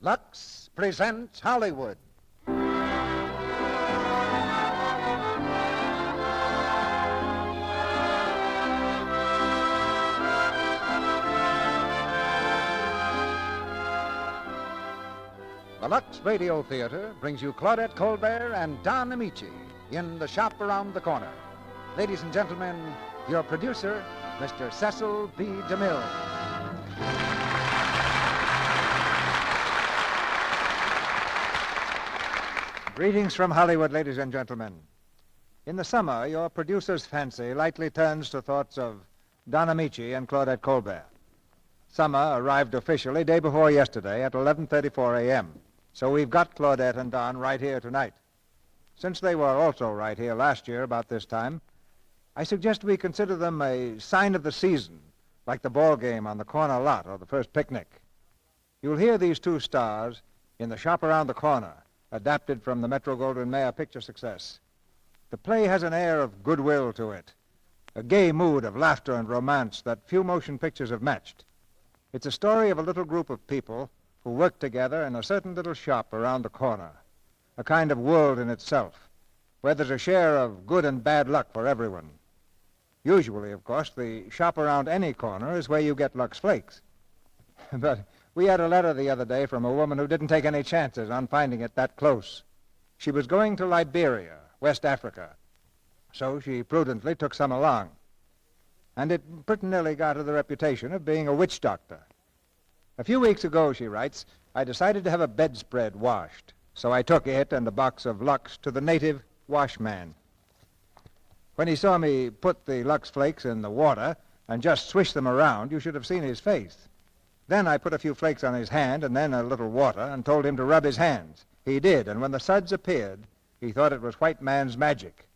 Lux presents Hollywood. The Lux Radio Theater brings you Claudette, Colbert, and Don Ameche in The Shop Around the Corner. Ladies and gentlemen, your producer, Mr. Cecil B. DeMille. Greetings from Hollywood, ladies and gentlemen. In the summer, your producer's fancy lightly turns to thoughts of Don Ameche and Claudette Colbert. Summer arrived officially day before yesterday at 11:34 a.m., so we've got Claudette and Don right here tonight. Since they were also right here last year about this time, I suggest we consider them a sign of the season, like the ball game on the corner lot or the first picnic. You'll hear these two stars in The Shop Around the Corner, adapted from the Metro-Goldwyn-Mayer picture success. The play has an air of goodwill to it, a gay mood of laughter and romance that few motion pictures have matched. It's a story of a little group of people who work together in a certain little shop around the corner, a kind of world in itself, where there's a share of good and bad luck for everyone. Usually, of course, the shop around any corner is where you get Lux Flakes. But we had a letter the other day from a woman who didn't take any chances on finding it that close. She was going to Liberia, West Africa, so she prudently took some along. And it pretty nearly got her the reputation of being a witch doctor. A few weeks ago, she writes, I decided to have a bedspread washed, so I took it and a box of Lux to the native washman. When he saw me put the Lux Flakes in the water and just swish them around, you should have seen his face. Then I put a few flakes on his hand and then a little water and told him to rub his hands. He did, and when the suds appeared, he thought it was white man's magic.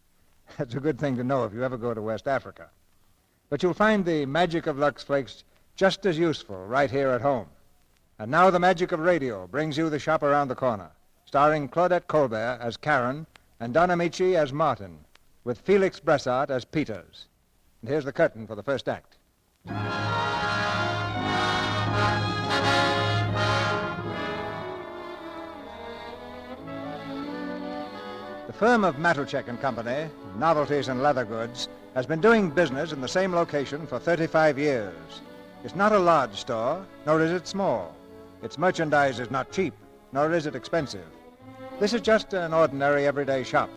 That's a good thing to know if you ever go to West Africa. But you'll find the magic of Lux Flakes just as useful right here at home. And now the magic of radio brings you The Shop Around the Corner, starring Claudette Colbert as Karen and Don Ameche as Martin, with Felix Bressart as Peters. And here's the curtain for the first act. The firm of Matuschek and Company, Novelties and Leather Goods, has been doing business in the same location for 35 years. It's not a large store, nor is it small. Its merchandise is not cheap, nor is it expensive. This is just an ordinary everyday shop,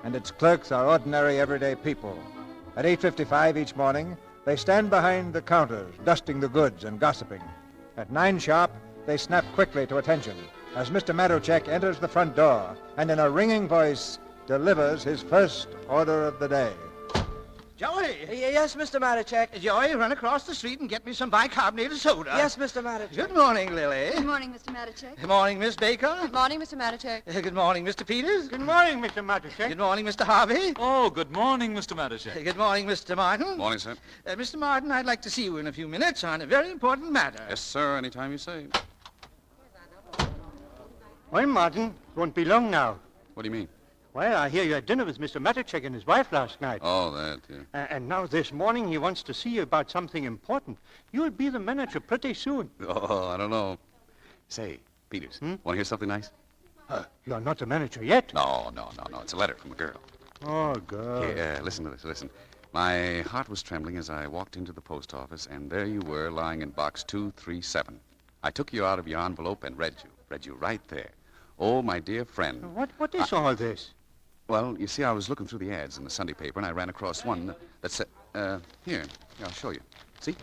and its clerks are ordinary everyday people. At 8:55 each morning, they stand behind the counters, dusting the goods and gossiping. At 9 sharp, they snap quickly to attention as Mr. Matuschek enters the front door and in a ringing voice delivers his first order of the day. Joey! Yes, Mr. Matuschek. Joey, run across the street and get me some bicarbonated soda. Yes, Mr. Matuschek. Good morning, Lily. Good morning, Mr. Matuschek. Good morning, Miss Baker. Good morning, Mr. Matuschek. Good morning, Mr. Peters. Good morning, Mr. Matuschek. Good morning, Mr. Harvey. Oh, good morning, Mr. Matuschek. Good morning, Mr. Martin. Morning, sir. Mr. Martin, I'd like to see you in a few minutes on a very important matter. Yes, sir, anytime you say. Well, Martin, it won't be long now. What do you mean? Well, I hear you had dinner with Mr. Matuschek and his wife last night. Oh, that, yeah. And now this morning he wants to see you about something important. You'll be the manager pretty soon. Oh, I don't know. Say, Peters, want to hear something nice? You're not the manager yet. No. It's a letter from a girl. Oh, God. Here, listen to this, listen. My heart was trembling as I walked into the post office, and there you were, lying in box 237. I took you out of your envelope and read you right there. Oh, my dear friend. What is all this? Well, you see, I was looking through the ads in the Sunday paper, and I ran across one that said, here, I'll show you. See?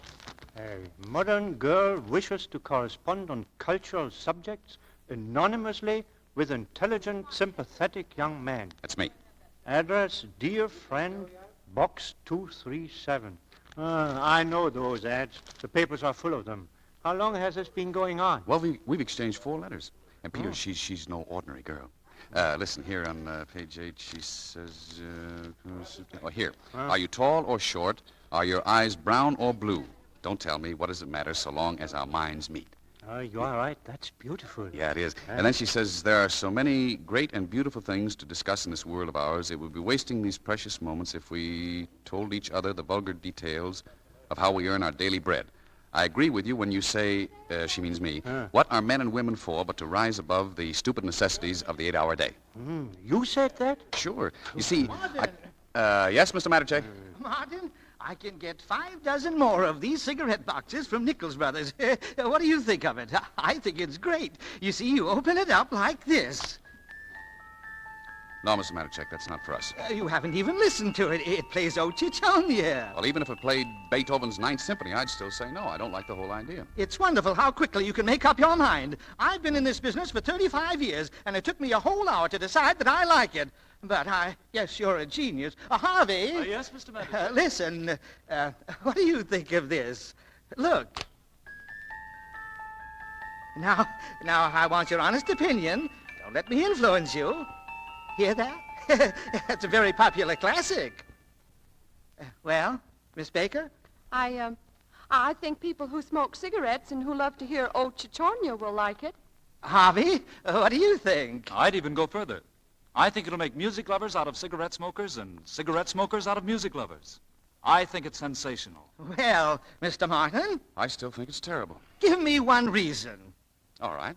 A modern girl wishes to correspond on cultural subjects anonymously with intelligent, sympathetic young man. That's me. Address, dear friend, box 237. I know those ads. The papers are full of them. How long has this been going on? Well, we've exchanged 4 letters. And Peter, she's no ordinary girl. Listen, here on page 8, she says, here. Are you tall or short? Are your eyes brown or blue? Don't tell me. What does it matter so long as our minds meet? You are right. That's beautiful. Yeah, it is. And then she says, there are so many great and beautiful things to discuss in this world of ours. It would be wasting these precious moments if we told each other the vulgar details of how we earn our daily bread. I agree with you when you say, she means me, what are men and women for but to rise above the stupid necessities of the 8-hour day? You said that? Sure. You see, yes, Mr. Matuschek? Martin, I can get 5 dozen more of these cigarette boxes from Miklós Brothers. What do you think of it? I think it's great. You see, you open it up like this. No, Mr. Matuschek, that's not for us. You haven't even listened to it. It plays O Cicogna. Well, even if it played Beethoven's Ninth Symphony, I'd still say no. I don't like the whole idea. It's wonderful how quickly you can make up your mind. I've been in this business for 35 years, and it took me a whole hour to decide that I like it. But yes, you're a genius. Harvey. Yes, Mr. Matuschek. Listen, what do you think of this? Look. Now, I want your honest opinion. Don't let me influence you. Hear that? That's a very popular classic. Well, Miss Baker? I think people who smoke cigarettes and who love to hear O Cicogna will like it. Harvey, what do you think? I'd even go further. I think it'll make music lovers out of cigarette smokers and cigarette smokers out of music lovers. I think it's sensational. Well, Mr. Martin? I still think it's terrible. Give me one reason. All right.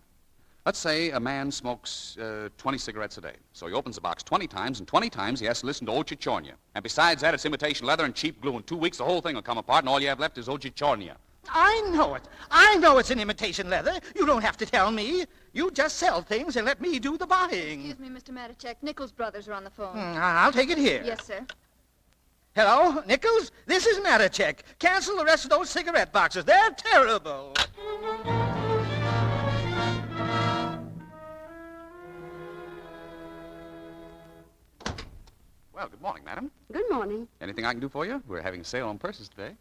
Let's say a man smokes 20 cigarettes a day. So he opens the box 20 times, and 20 times he has to listen to O Cicogna. And besides that, it's imitation leather and cheap glue. In 2 weeks, the whole thing will come apart, and all you have left is O Cicogna. I know it. I know it's an imitation leather. You don't have to tell me. You just sell things and let me do the buying. Excuse me, Mr. Matuschek. Nichols Brothers are on the phone. I'll take it here. Yes, sir. Hello, Nichols? This is Matuschek. Cancel the rest of those cigarette boxes. They're terrible. Well, good morning, madam. Good morning. Anything I can do for you? We're having a sale on purses today.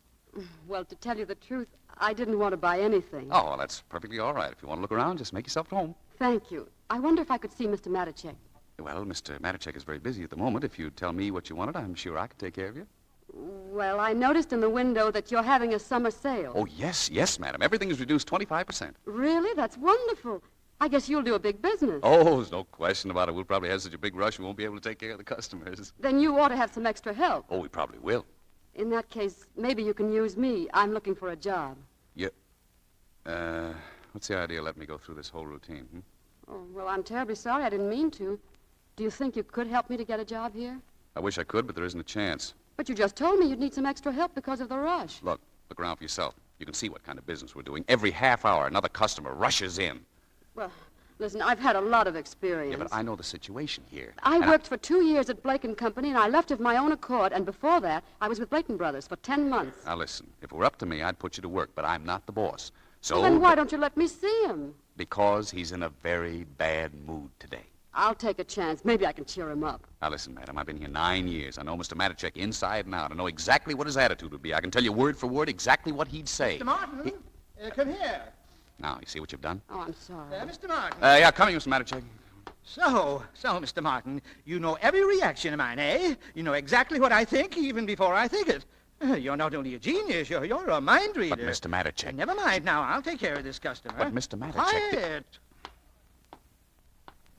Well, to tell you the truth, I didn't want to buy anything. Oh, well, that's perfectly all right. If you want to look around, just make yourself at home. Thank you. I wonder if I could see Mr. Matuschek. Well, Mr. Matuschek is very busy at the moment. If you'd tell me what you wanted, I'm sure I could take care of you. Well, I noticed in the window that you're having a summer sale. Oh, yes, madam. Everything is reduced 25%. Really? That's wonderful. I guess you'll do a big business. Oh, there's no question about it. We'll probably have such a big rush we won't be able to take care of the customers. Then you ought to have some extra help. Oh, we probably will. In that case, maybe you can use me. I'm looking for a job. Yeah. What's the idea of letting me go through this whole routine? Oh, well, I'm terribly sorry. I didn't mean to. Do you think you could help me to get a job here? I wish I could, but there isn't a chance. But you just told me you'd need some extra help because of the rush. Look around for yourself. You can see what kind of business we're doing. Every half hour, another customer rushes in. Well, listen, I've had a lot of experience. Yeah, but I know the situation here. I worked for 2 years at Blake and Company, and I left of my own accord, and before that, I was with Blake and Brothers for 10 months. Now, listen, if it were up to me, I'd put you to work, but I'm not the boss. So... Well, then why don't you let me see him? Because he's in a very bad mood today. I'll take a chance. Maybe I can cheer him up. Now, listen, madam, I've been here 9 years. I know Mr. Matuschek inside and out. I know exactly what his attitude would be. I can tell you word for word exactly what he'd say. Mr. Martin, come here. Now, you see what you've done? Oh, I'm sorry. Mr. Martin. Yeah, coming, Mr. Matuschek. So, Mr. Martin, you know every reaction of mine, eh? You know exactly what I think, even before I think it. You're not only a genius, you're a mind reader. But, Mr. Matuschek... Never mind now, I'll take care of this customer. But, Mr. Matuschek...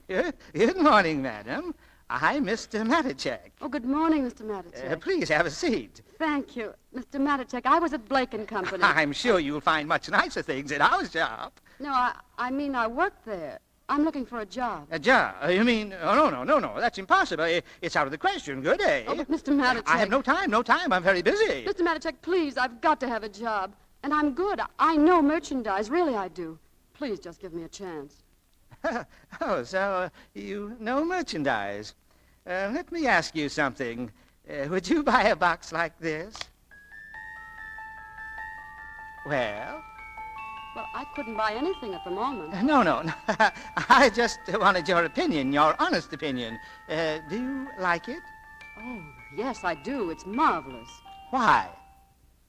Quiet! Good morning, madam. I'm Mr. Matuschek. Oh, good morning, Mr. Matuschek. Please have a seat. Thank you. Mr. Matuschek, I was at Blake and Company. I'm sure you'll find much nicer things at our shop. No, I mean I worked there. I'm looking for a job. A job? You mean... Oh, no. That's impossible. It's out of the question. Good, eh? Oh, but Mr. Matuschek... I have no time. I'm very busy. Mr. Matuschek, please, I've got to have a job. And I'm good. I know merchandise. Really, I do. Please just give me a chance. Oh, so you know merchandise. Let me ask you something. Would you buy a box like this? Well, I couldn't buy anything at the moment. No. I just wanted your opinion, your honest opinion. Do you like it? Oh, yes, I do. It's marvelous. Why?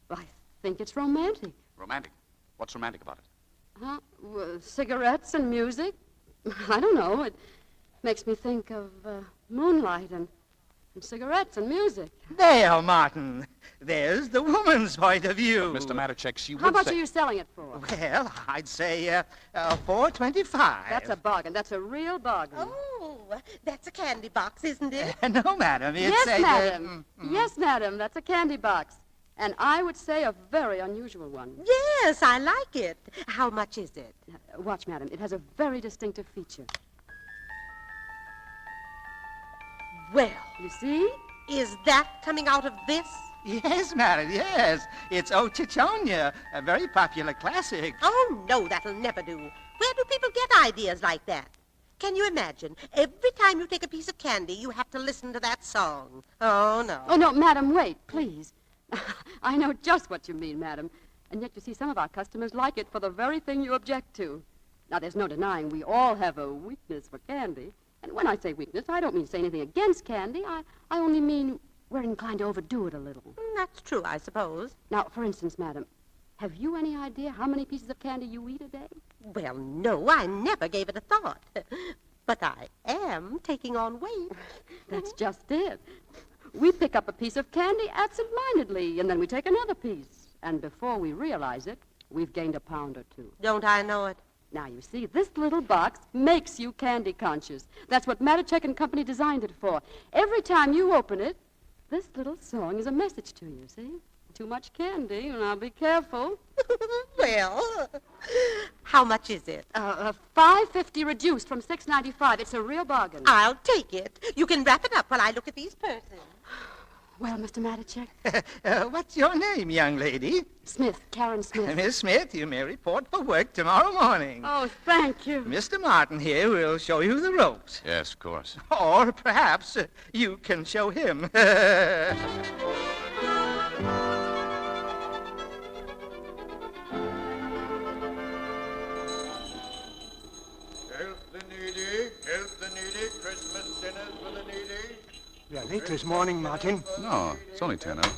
I think it's romantic. Romantic? What's romantic about it? Huh? Well, cigarettes and music? I don't know. It makes me think of moonlight and cigarettes and music. There, Martin. There's the woman's point of view. But Mr. Matuschek, she would How much say... are you selling it for? Well, I'd say $4.25. That's a bargain. That's a real bargain. Oh, that's a candy box, isn't it? No, madam. It's Yes, madam. Yes, madam. That's a candy box. And I would say a very unusual one. Yes, I like it. How much is it? Watch, madam. It has a very distinctive feature. Well, You see? is that coming out of this? Yes, Margaret, yes. It's O Chichonia, a very popular classic. Oh, no, that'll never do. Where do people get ideas like that? Can you imagine? Every time you take a piece of candy, you have to listen to that song. Oh, no. Oh, no, madam, wait, please. I know just what you mean, madam. And yet, you see, some of our customers like it for the very thing you object to. Now, there's no denying we all have a weakness for candy. And when I say weakness, I don't mean to say anything against candy. I only mean we're inclined to overdo it a little. That's true, I suppose. Now, for instance, madam, have you any idea how many pieces of candy you eat a day? Well, no, I never gave it a thought. But I am taking on weight. That's just it. We pick up a piece of candy absent-mindedly, and then we take another piece. And before we realize it, we've gained a pound or two. Don't I know it? Now, you see, this little box makes you candy conscious. That's what Matuschek and Company designed it for. Every time you open it, this little song is a message to you, see? Too much candy, and I'll be careful. Well, how much is it? $5.50 reduced from $6.95. It's a real bargain. I'll take it. You can wrap it up while I look at these purses. Well, Mr. Matuschek? What's your name, young lady? Smith, Karen Smith. Miss Smith, you may report for work tomorrow morning. Oh, thank you. Mr. Martin here will show you the ropes. Yes, of course. Or perhaps you can show him. Help the needy, Christmas dinners for the needy. Yeah, late this morning, Martin. No, it's only 10 out.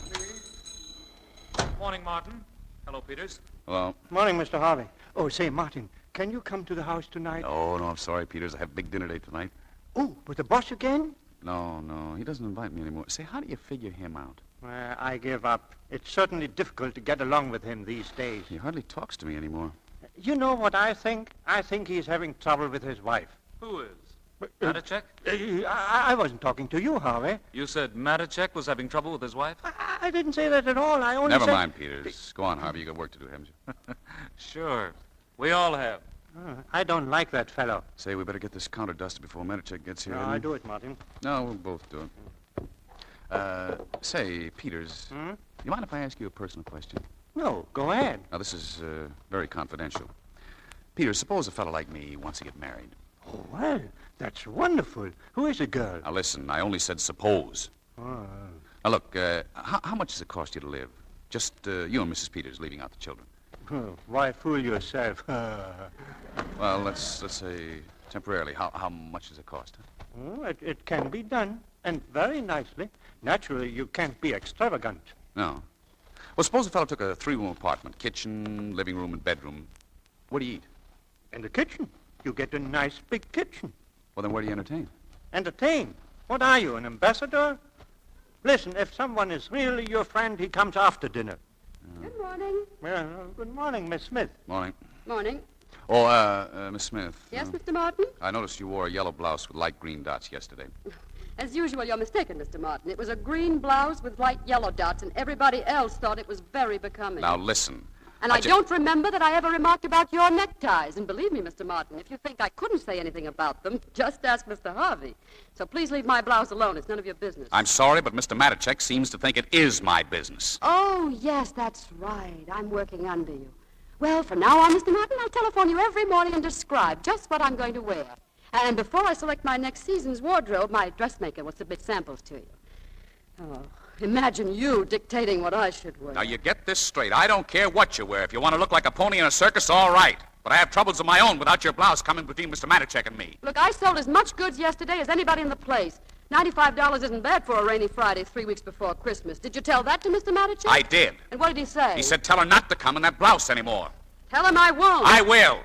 Morning, Martin. Hello, Peters. Hello. Morning, Mr. Harvey. Oh, say, Martin, can you come to the house tonight? No, I'm sorry, Peters. I have a big dinner date tonight. Oh, with the boss again? No, he doesn't invite me anymore. Say, how do you figure him out? I give up. It's certainly difficult to get along with him these days. He hardly talks to me anymore. You know what I think? I think he's having trouble with his wife. Who is? Matuschek? I wasn't talking to you, Harvey. You said Matuschek was having trouble with his wife? I didn't say that at all. I only Never said... mind, Peters. Go on, Harvey. You got work to do, haven't you? Sure. We all have. I don't like that fellow. Say, we better get this counter dusted before Matuschek gets here. No, I do it, Martin. No, we'll both do it. Say, Peters, you mind if I ask you a personal question? No, go ahead. Now, this is very confidential. Peters, suppose a fellow like me wants to get married. Oh, well, that's wonderful. Who is the girl? Now, listen, I only said suppose. Oh. Now, look, how much does it cost you to live? Just you and Mrs. Peters, leaving out the children. Oh, why fool yourself? Well, let's say temporarily. How much does it cost? Oh, it can be done, and very nicely. Naturally, you can't be extravagant. No. Well, suppose a fellow took a 3-room apartment, kitchen, living room, and bedroom. Where do you eat? In the kitchen. You get a nice big kitchen. Well, then where do you entertain? Entertain? What are you, an ambassador? Listen, if someone is really your friend, he comes after dinner. Good morning. Well, good morning, Miss Smith. Morning. Morning. Oh, Miss Smith. Yes, Mr. Martin? I noticed you wore a yellow blouse with light green dots yesterday. As usual, you're mistaken, Mr. Martin. It was a green blouse with light yellow dots, and everybody else thought it was very becoming. Now, listen. And I don't remember that I ever remarked about your neckties. And believe me, Mr. Martin, if you think I couldn't say anything about them, just ask Mr. Harvey. So please leave my blouse alone. It's none of your business. I'm sorry, but Mr. Matuschek seems to think it is my business. Oh, yes, that's right. I'm working under you. Well, from now on, Mr. Martin, I'll telephone you every morning and describe just what I'm going to wear. And before I select my next season's wardrobe, my dressmaker will submit samples to you. Oh, imagine you dictating what I should wear. Now, you get this straight. I don't care what you wear. If you want to look like a pony in a circus, all right. But I have troubles of my own without your blouse coming between Mr. Matuschek and me. Look, I sold as much goods yesterday as anybody in the place. $95 isn't bad for a rainy Friday 3 weeks before Christmas. Did you tell that to Mr. Matuschek? I did. And what did he say? He said tell her not to come in that blouse anymore. Tell him I won't. I will.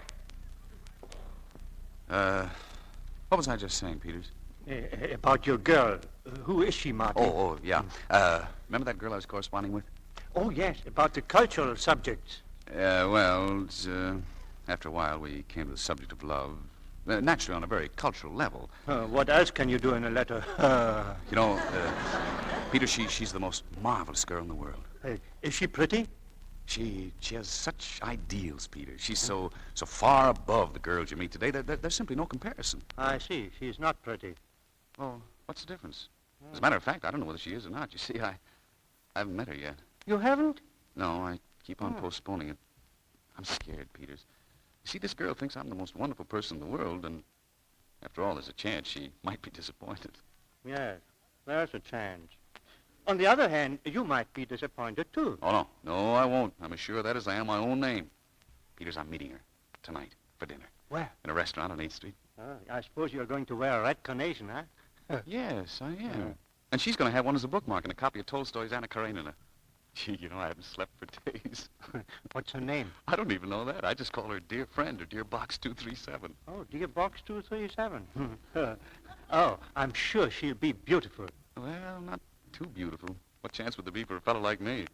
What was I just saying, Peters? About your girl. Who is she, Martin? Oh, yeah. Remember that girl I was corresponding with? Oh, yes, about the cultural subjects. Well, after a while we came to the subject of love. Naturally, on a very cultural level. What else can you do in a letter? You know, Peter, she's the most marvelous girl in the world. Is she pretty? She has such ideals, Peter. She's so far above the girls you meet today. There's simply no comparison. I see. She's not pretty. Well, what's the difference? As a matter of fact, I don't know whether she is or not. You see, I haven't met her yet. You haven't? No, I keep on postponing it. I'm scared, Peters. You see, this girl thinks I'm the most wonderful person in the world, and after all, there's a chance she might be disappointed. Yes, there's a chance. On the other hand, you might be disappointed, too. Oh, no. No, I won't. I'm as sure of that as I am my own name. Peters, I'm meeting her tonight for dinner. Where? In a restaurant on 8th Street. I suppose you're going to wear a red carnation, huh? Yes, I am. And she's going to have one as a bookmark and a copy of Tolstoy's Anna Karenina. Gee, you know, I haven't slept for days. What's her name? I don't even know that. I just call her dear friend or dear box 237. Oh, dear box 237. Oh, I'm sure she'll be beautiful. Well, not too beautiful. What chance would there be for a fellow like me?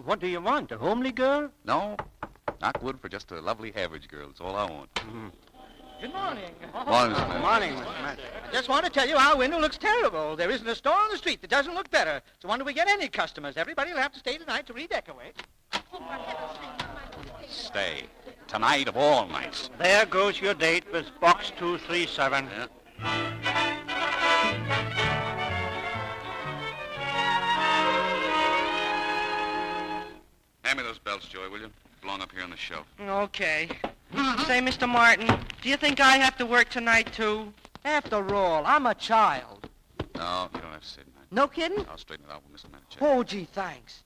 What do you want, a homely girl? No, not good for just a lovely average girl. That's all I want. Good morning. Morning, Mr. Matt. Morning, Mr. Matt. I just want to tell you our window looks terrible. There isn't a store on the street that doesn't look better. So when do we get any customers? Everybody will have to stay tonight to redecorate. Stay. Tonight of all nights. There goes your date with box 237. Yeah. Hand me those belts, Joey, will you? Belong up here on the shelf. Okay. Say, Mr. Martin, do you think I have to work tonight, too? After all, I'm a child. No, you don't have to stay tonight. No kidding? I'll straighten it out with Mr. Matuschek. Oh, gee, thanks.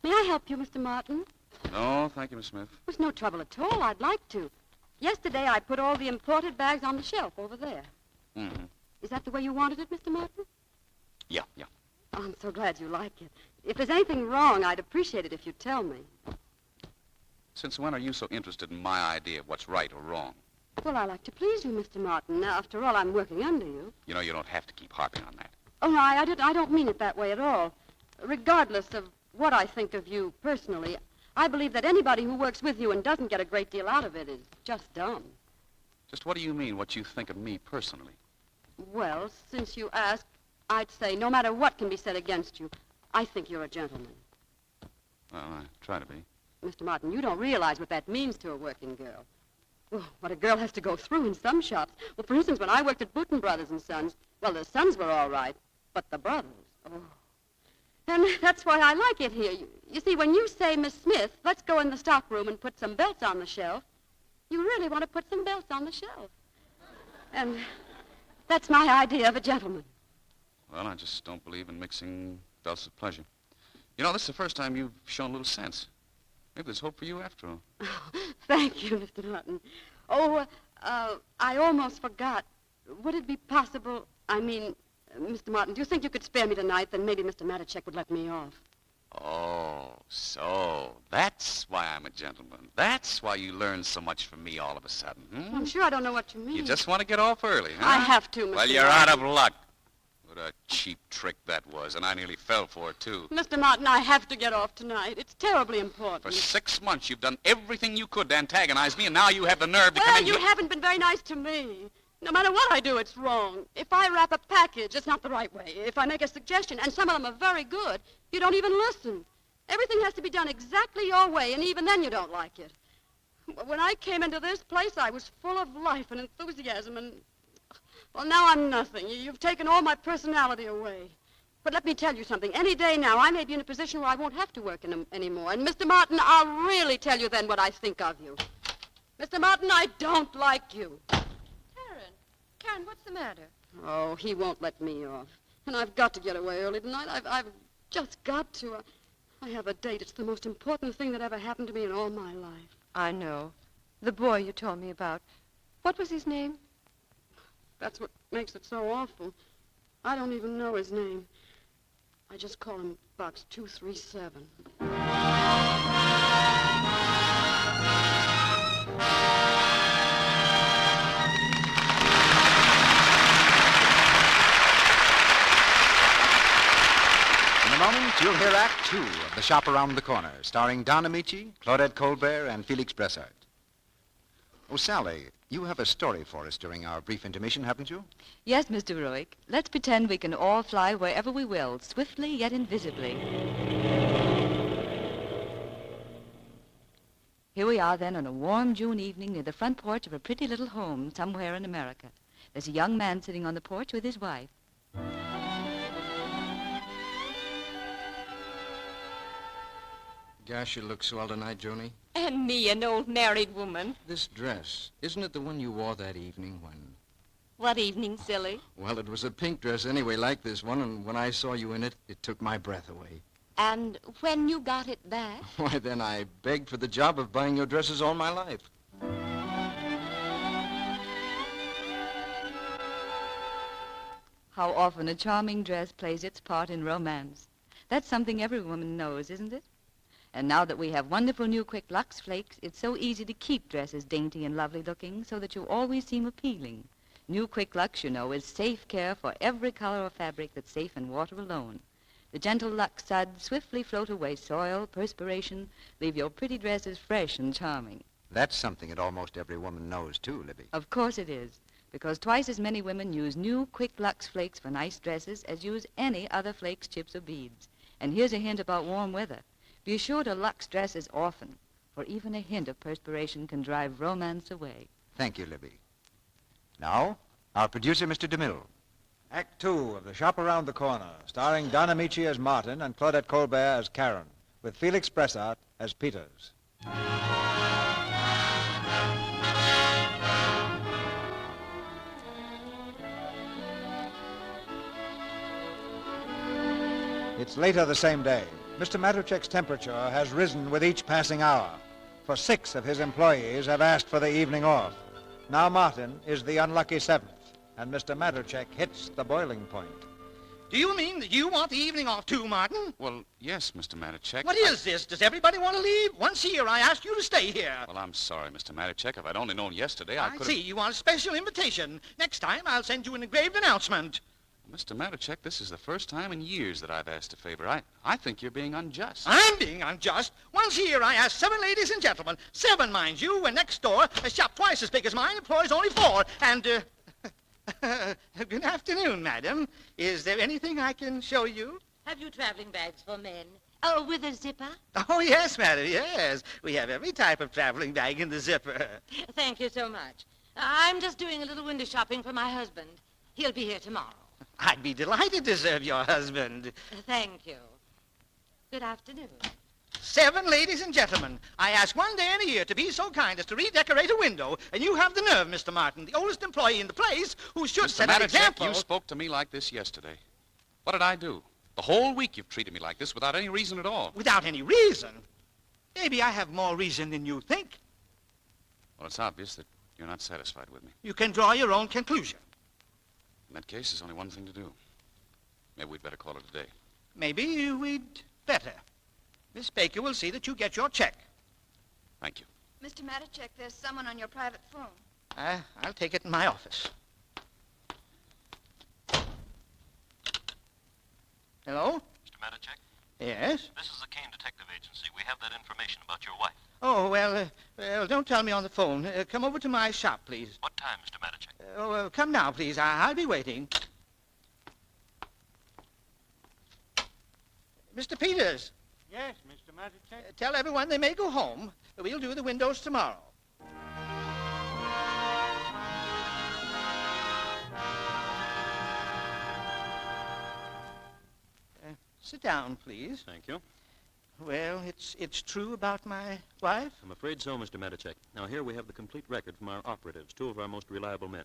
May I help you, Mr. Martin? No, thank you, Miss Smith. There's no trouble at all. I'd like to. Yesterday, I put all the imported bags on the shelf over there. Mm-hmm. Is that the way you wanted it, Mr. Martin? Yeah. Oh, I'm so glad you like it. If there's anything wrong, I'd appreciate it if you'd tell me. Since when are you so interested in my idea of what's right or wrong? Well, I like to please you, Mr. Martin. Now, after all, I'm working under you. You know, you don't have to keep harping on that. Oh, no, I don't mean it that way at all. Regardless of what I think of you personally, I believe that anybody who works with you and doesn't get a great deal out of it is just dumb. Just what do you mean, what you think of me personally? Well, since you asked, I'd say no matter what can be said against you, I think you're a gentleman. Well, I try to be. Mr. Martin, you don't realize what that means to a working girl. Oh, what a girl has to go through in some shops. Well, for instance, when I worked at Booten Brothers and Sons, well, the sons were all right, but the brothers, oh. And that's why I like it here. You see, when you say, Miss Smith, let's go in the stock room and put some belts on the shelf, you really want to put some belts on the shelf. And that's my idea of a gentleman. Well, I just don't believe in mixing belts with pleasure. You know, this is the first time you've shown a little sense. Maybe there's hope for you after all. Oh, thank you, Mr. Martin. Oh, I almost forgot. Would it be possible, Mr. Martin, do you think you could spare me tonight? Then maybe Mr. Matuschek would let me off. Oh, so that's why I'm a gentleman. That's why you learned so much from me all of a sudden, I'm sure I don't know what you mean. You just want to get off early, huh? I have to, Mr. Well, you're Martin. out of luck. What a cheap trick that was, and I nearly fell for it, too. Mr. Martin, I have to get off tonight. It's terribly important. For 6 months, you've done everything you could to antagonize me, and now you have the nerve to come Well, in you here. haven't been very nice to me. No matter what I do, it's wrong. If I wrap a package, it's not the right way. If I make a suggestion, and some of them are very good, you don't even listen. Everything has to be done exactly your way, and even then you don't like it. When I came into this place, I was full of life and enthusiasm, and, well, now I'm nothing. You've taken all my personality away. But let me tell you something. Any day now, I may be in a position where I won't have to work anymore. And, Mr. Martin, I'll really tell you then what I think of you. Mr. Martin, I don't like you. Karen, what's the matter? Oh, he won't let me off. And I've got to get away early tonight. I've just got to. I have a date. It's the most important thing that ever happened to me in all my life. I know. The boy you told me about. What was his name? That's what makes it so awful. I don't even know his name. I just call him Box 237. In a moment, you'll hear Act 2 of The Shop Around the Corner, starring Ameche, Claudette Colbert, and Felix Bressart. Oh, Sally, You have a story for us during our brief intermission, haven't you? Yes, Mr. Roick. Let's pretend we can all fly wherever we will, swiftly yet invisibly. Here we are, then, on a warm June evening near the front porch of a pretty little home somewhere in America. There's a young man sitting on the porch with his wife. Gosh, you look swell tonight, Joni. And me, an old married woman. This dress, isn't it the one you wore that evening when... What evening, silly? Well, it was a pink dress anyway, like this one, and when I saw you in it, it took my breath away. And when you got it back? Why, then I begged for the job of buying your dresses all my life. How often a charming dress plays its part in romance. That's something every woman knows, isn't it? And now that we have wonderful new Quick Lux Flakes, it's so easy to keep dresses dainty and lovely looking so that you always seem appealing. New Quick Lux, you know, is safe care for every color or fabric that's safe in water alone. The gentle Lux suds swiftly float away soil, perspiration, leave your pretty dresses fresh and charming. That's something that almost every woman knows, too, Libby. Of course it is, because twice as many women use new Quick Lux Flakes for nice dresses as use any other flakes, chips, or beads. And here's a hint about warm weather. Be sure to Lux dresses often, for even a hint of perspiration can drive romance away. Thank you, Libby. Now, our producer, Mr. DeMille. Act 2 of The Shop Around the Corner, starring Don Ameche as Martin and Claudette Colbert as Karen, with Felix Bressart as Peters. It's later the same day. Mr. Matuschek's temperature has risen with each passing hour, for 6 of his employees have asked for the evening off. Now Martin is the unlucky 7th, and Mr. Matuschek hits the boiling point. Do you mean that you want the evening off too, Martin? Well, yes, Mr. Matuschek. What is this? Does everybody want to leave? Once a year I asked you to stay here. Well, I'm sorry, Mr. Matuschek. If I'd only known yesterday, I could have... see. You want a special invitation. Next time I'll send you an engraved announcement. Mr. Matuschek, this is the first time in years that I've asked a favor. I think you're being unjust. I'm being unjust. Once a year I ask 7 ladies and gentlemen. 7, mind you, and next door, a shop twice as big as mine employs only 4. And, good afternoon, madam. Is there anything I can show you? Have you traveling bags for men? Oh, with a zipper? Oh, yes, madam, yes. We have every type of traveling bag in the zipper. Thank you so much. I'm just doing a little window shopping for my husband. He'll be here tomorrow. I'd be delighted to serve your husband. Thank you. Good afternoon. 7 ladies and gentlemen, I ask one day in a year to be so kind as to redecorate a window, and you have the nerve, Mr. Martin, the oldest employee in the place, who should set an example. You spoke to me like this yesterday. What did I do? The whole week you've treated me like this without any reason at all. Without any reason? Maybe I have more reason than you think. Well, it's obvious that you're not satisfied with me. You can draw your own conclusion. In that case, there's only one thing to do. Maybe we'd better call it a day. Maybe we'd better. Miss Baker will see that you get your check. Thank you. Mr. Matuschek, there's someone on your private phone. I'll take it in my office. Hello? Mr. Matuschek? Yes? This is the Kane Detective Agency. We have that information about your wife. Oh, well, don't tell me on the phone. Come over to my shop, please. What time, Mr. Matuschek? Come now, please. I'll be waiting. Mr. Peters. Yes, Mr. Matuschek? Tell everyone they may go home. We'll do the windows tomorrow. Sit down, please. Thank you. Well, it's true about my wife? I'm afraid so, Mr. Matuschek. Now, here we have the complete record from our operatives, 2 of our most reliable men.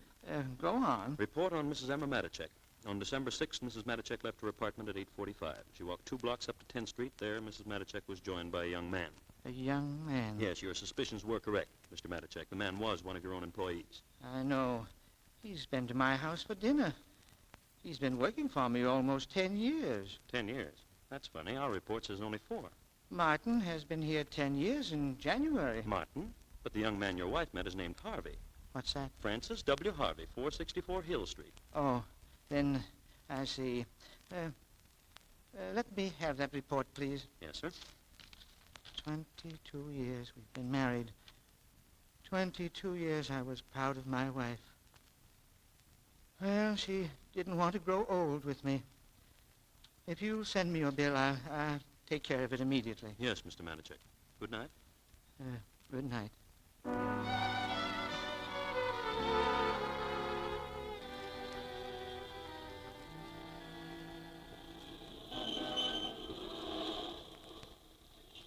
Go on. Report on Mrs. Emma Matuschek. On December 6th, Mrs. Matuschek left her apartment at 8:45. She walked 2 blocks up to 10th Street. There, Mrs. Matuschek was joined by a young man. A young man? Yes, your suspicions were correct, Mr. Matuschek. The man was one of your own employees. I know. He's been to my house for dinner. He's been working for me almost 10 years. 10 years? That's funny. Our report says only 4. Martin has been here 10 years in January. Martin? But the young man your wife met is named Harvey. What's that? Francis W. Harvey, 464 Hill Street. Oh, then I see. Let me have that report, please. Yes, sir. 22 years we've been married. 22 years I was proud of my wife. Well, she didn't want to grow old with me. If you'll send me your bill, I'll take care of it immediately. Yes, Mr. Matuschek. Good night. Good night.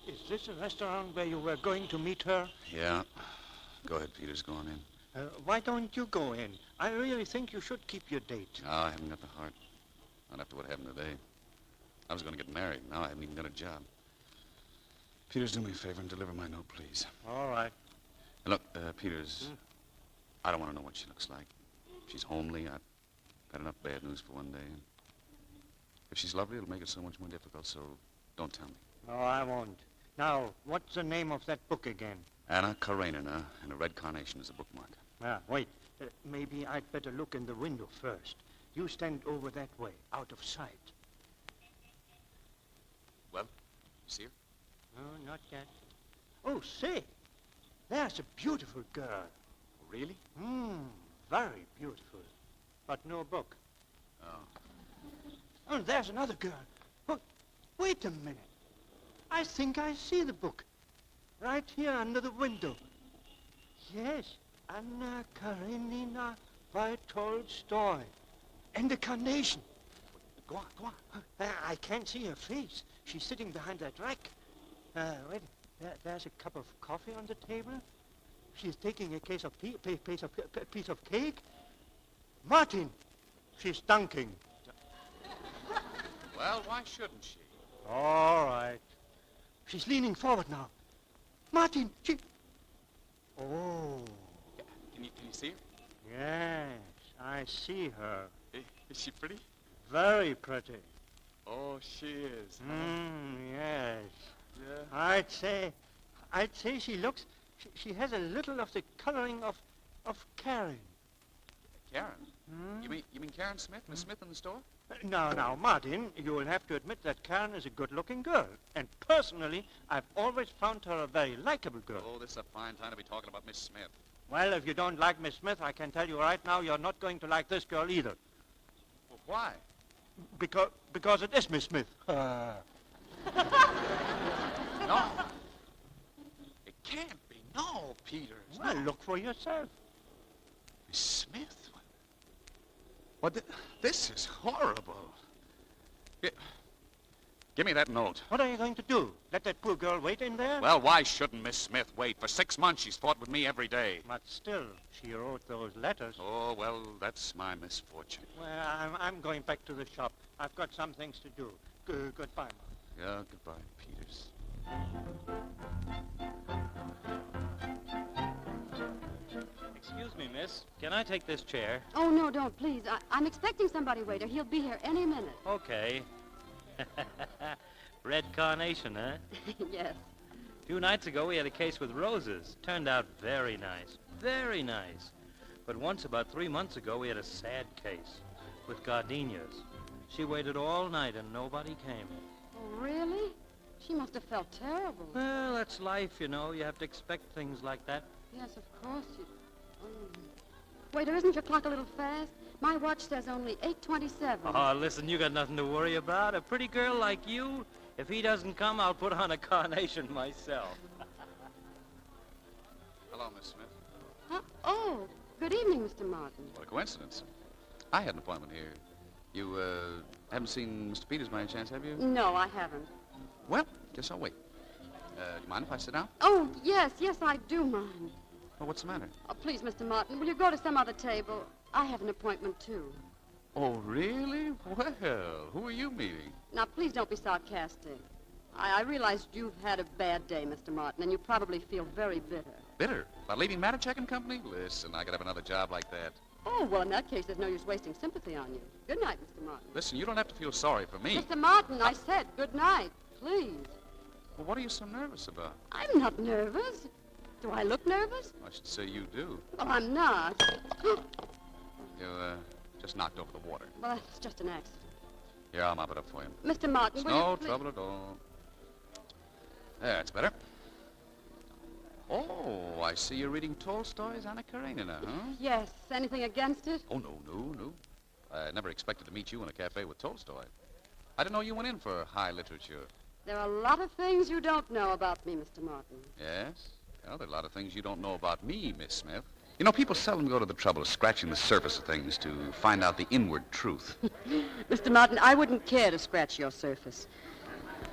Is this a restaurant where you were going to meet her? Yeah. Go ahead, Peters. Go on in. Why don't you go in? I really think you should keep your date. No, I haven't got the heart. Not after what happened today. I was going to get married. Now I haven't even got a job. Peters, do me a favor and deliver my note, please. All right. And look, Peters, I don't want to know what she looks like. If she's homely, I've had enough bad news for one day. If she's lovely, it'll make it so much more difficult, so don't tell me. No, I won't. Now, what's the name of that book again? Anna Karenina, and a red carnation is a bookmark. Wait. Maybe I'd better look in the window first. You stand over that way, out of sight. Well, you see her? No, not yet. Oh, say, there's a beautiful girl. Really? Very beautiful. But no book. Oh. Oh, there's another girl. Oh, wait a minute. I think I see the book. Right here under the window. Yes, Anna Karenina by Tolstoy. And the carnation. Go on. I can't see her face. She's sitting behind that rack. Wait, there's a cup of coffee on the table. She's taking a piece of cake. Martin, she's dunking. Well, why shouldn't she? All right. She's leaning forward now. Martin, she... Oh. Can you see her? Yes, I see her. Is she pretty? Very pretty. Oh, she is. Yes. Yeah. I'd say she looks... She has a little of the coloring of Karen. Karen? You mean Karen Smith? Miss Smith in the store? Now, Martin, you will have to admit that Karen is a good-looking girl. And personally, I've always found her a very likable girl. Oh, this is a fine time to be talking about Miss Smith. Well, if you don't like Miss Smith, I can tell you right now you're not going to like this girl either. Well, why? Because it is Miss Smith. No. It can't be. No, Peters. Well, look for yourself. Miss Smith? What? This is horrible. Give me that note. What are you going to do? Let that poor girl wait in there? Well, why shouldn't Miss Smith wait? For 6 months she's fought with me every day. But still, she wrote those letters. Oh, well, that's my misfortune. Well, I'm going back to the shop. I've got some things to do. Goodbye, Mark. Yeah, goodbye, Peters. Excuse me, miss. Can I take this chair? Oh, no, don't, please. I'm expecting somebody, waiter. He'll be here any minute. Okay. Red carnation, huh? Yes. A few nights ago, we had a case with roses. Turned out very nice. Very nice. But once, about 3 months ago, we had a sad case with gardenias. She waited all night and nobody came. Oh, really? She must have felt terrible. Well, that's life, you know. You have to expect things like that. Yes, of course. Waiter, isn't your clock a little fast? My watch says only 8:27. Oh, listen, you got nothing to worry about. A pretty girl like you, if he doesn't come, I'll put on a carnation myself. Hello, Miss Smith. Huh? Oh, good evening, Mr. Martin. What a coincidence. I had an appointment here. You, haven't seen Mr. Peters by any chance, have you? No, I haven't. Well, guess I'll wait. Do you mind if I sit down? Oh, yes, I do mind. Well, what's the matter? Oh, please, Mr. Martin, will you go to some other table? I have an appointment, too. Oh, really? Well, who are you meeting? Now, please don't be sarcastic. I realize you've had a bad day, Mr. Martin, and you probably feel very bitter. Bitter? About leaving Matuschek and Company? Listen, I could have another job like that. Oh, well, in that case, there's no use wasting sympathy on you. Good night, Mr. Martin. Listen, you don't have to feel sorry for me. Mr. Martin, I said good night, please. Well, what are you so nervous about? I'm not nervous. Do I look nervous? I should say you do. Well, I'm not. You, just knocked over the water. Well, it's just an accident. Here, I'll mop it up for you. Mr. Martin, It's will no you please... trouble at all. There, it's better. Oh, I see you're reading Tolstoy's Anna Karenina, huh? Yes. Anything against it? Oh, no. I never expected to meet you in a cafe with Tolstoy. I didn't know you went in for high literature. There are a lot of things you don't know about me, Mr. Martin. Yes? Well, there are a lot of things you don't know about me, Miss Smith. You know, people seldom go to the trouble of scratching the surface of things to find out the inward truth. Mr. Martin, I wouldn't care to scratch your surface.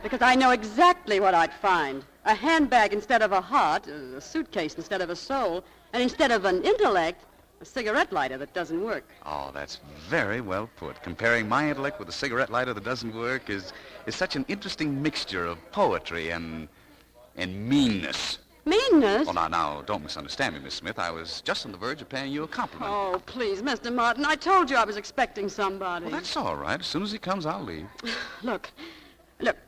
Because I know exactly what I'd find. A handbag instead of a heart, a suitcase instead of a soul, and instead of an intellect, a cigarette lighter that doesn't work. Oh, that's very well put. Comparing my intellect with a cigarette lighter that doesn't work is such an interesting mixture of poetry and meanness. Meanness? Oh, now, don't misunderstand me, Miss Smith. I was just on the verge of paying you a compliment. Oh, please, Mr. Martin, I told you I was expecting somebody. Well, that's all right. As soon as he comes, I'll leave. Look,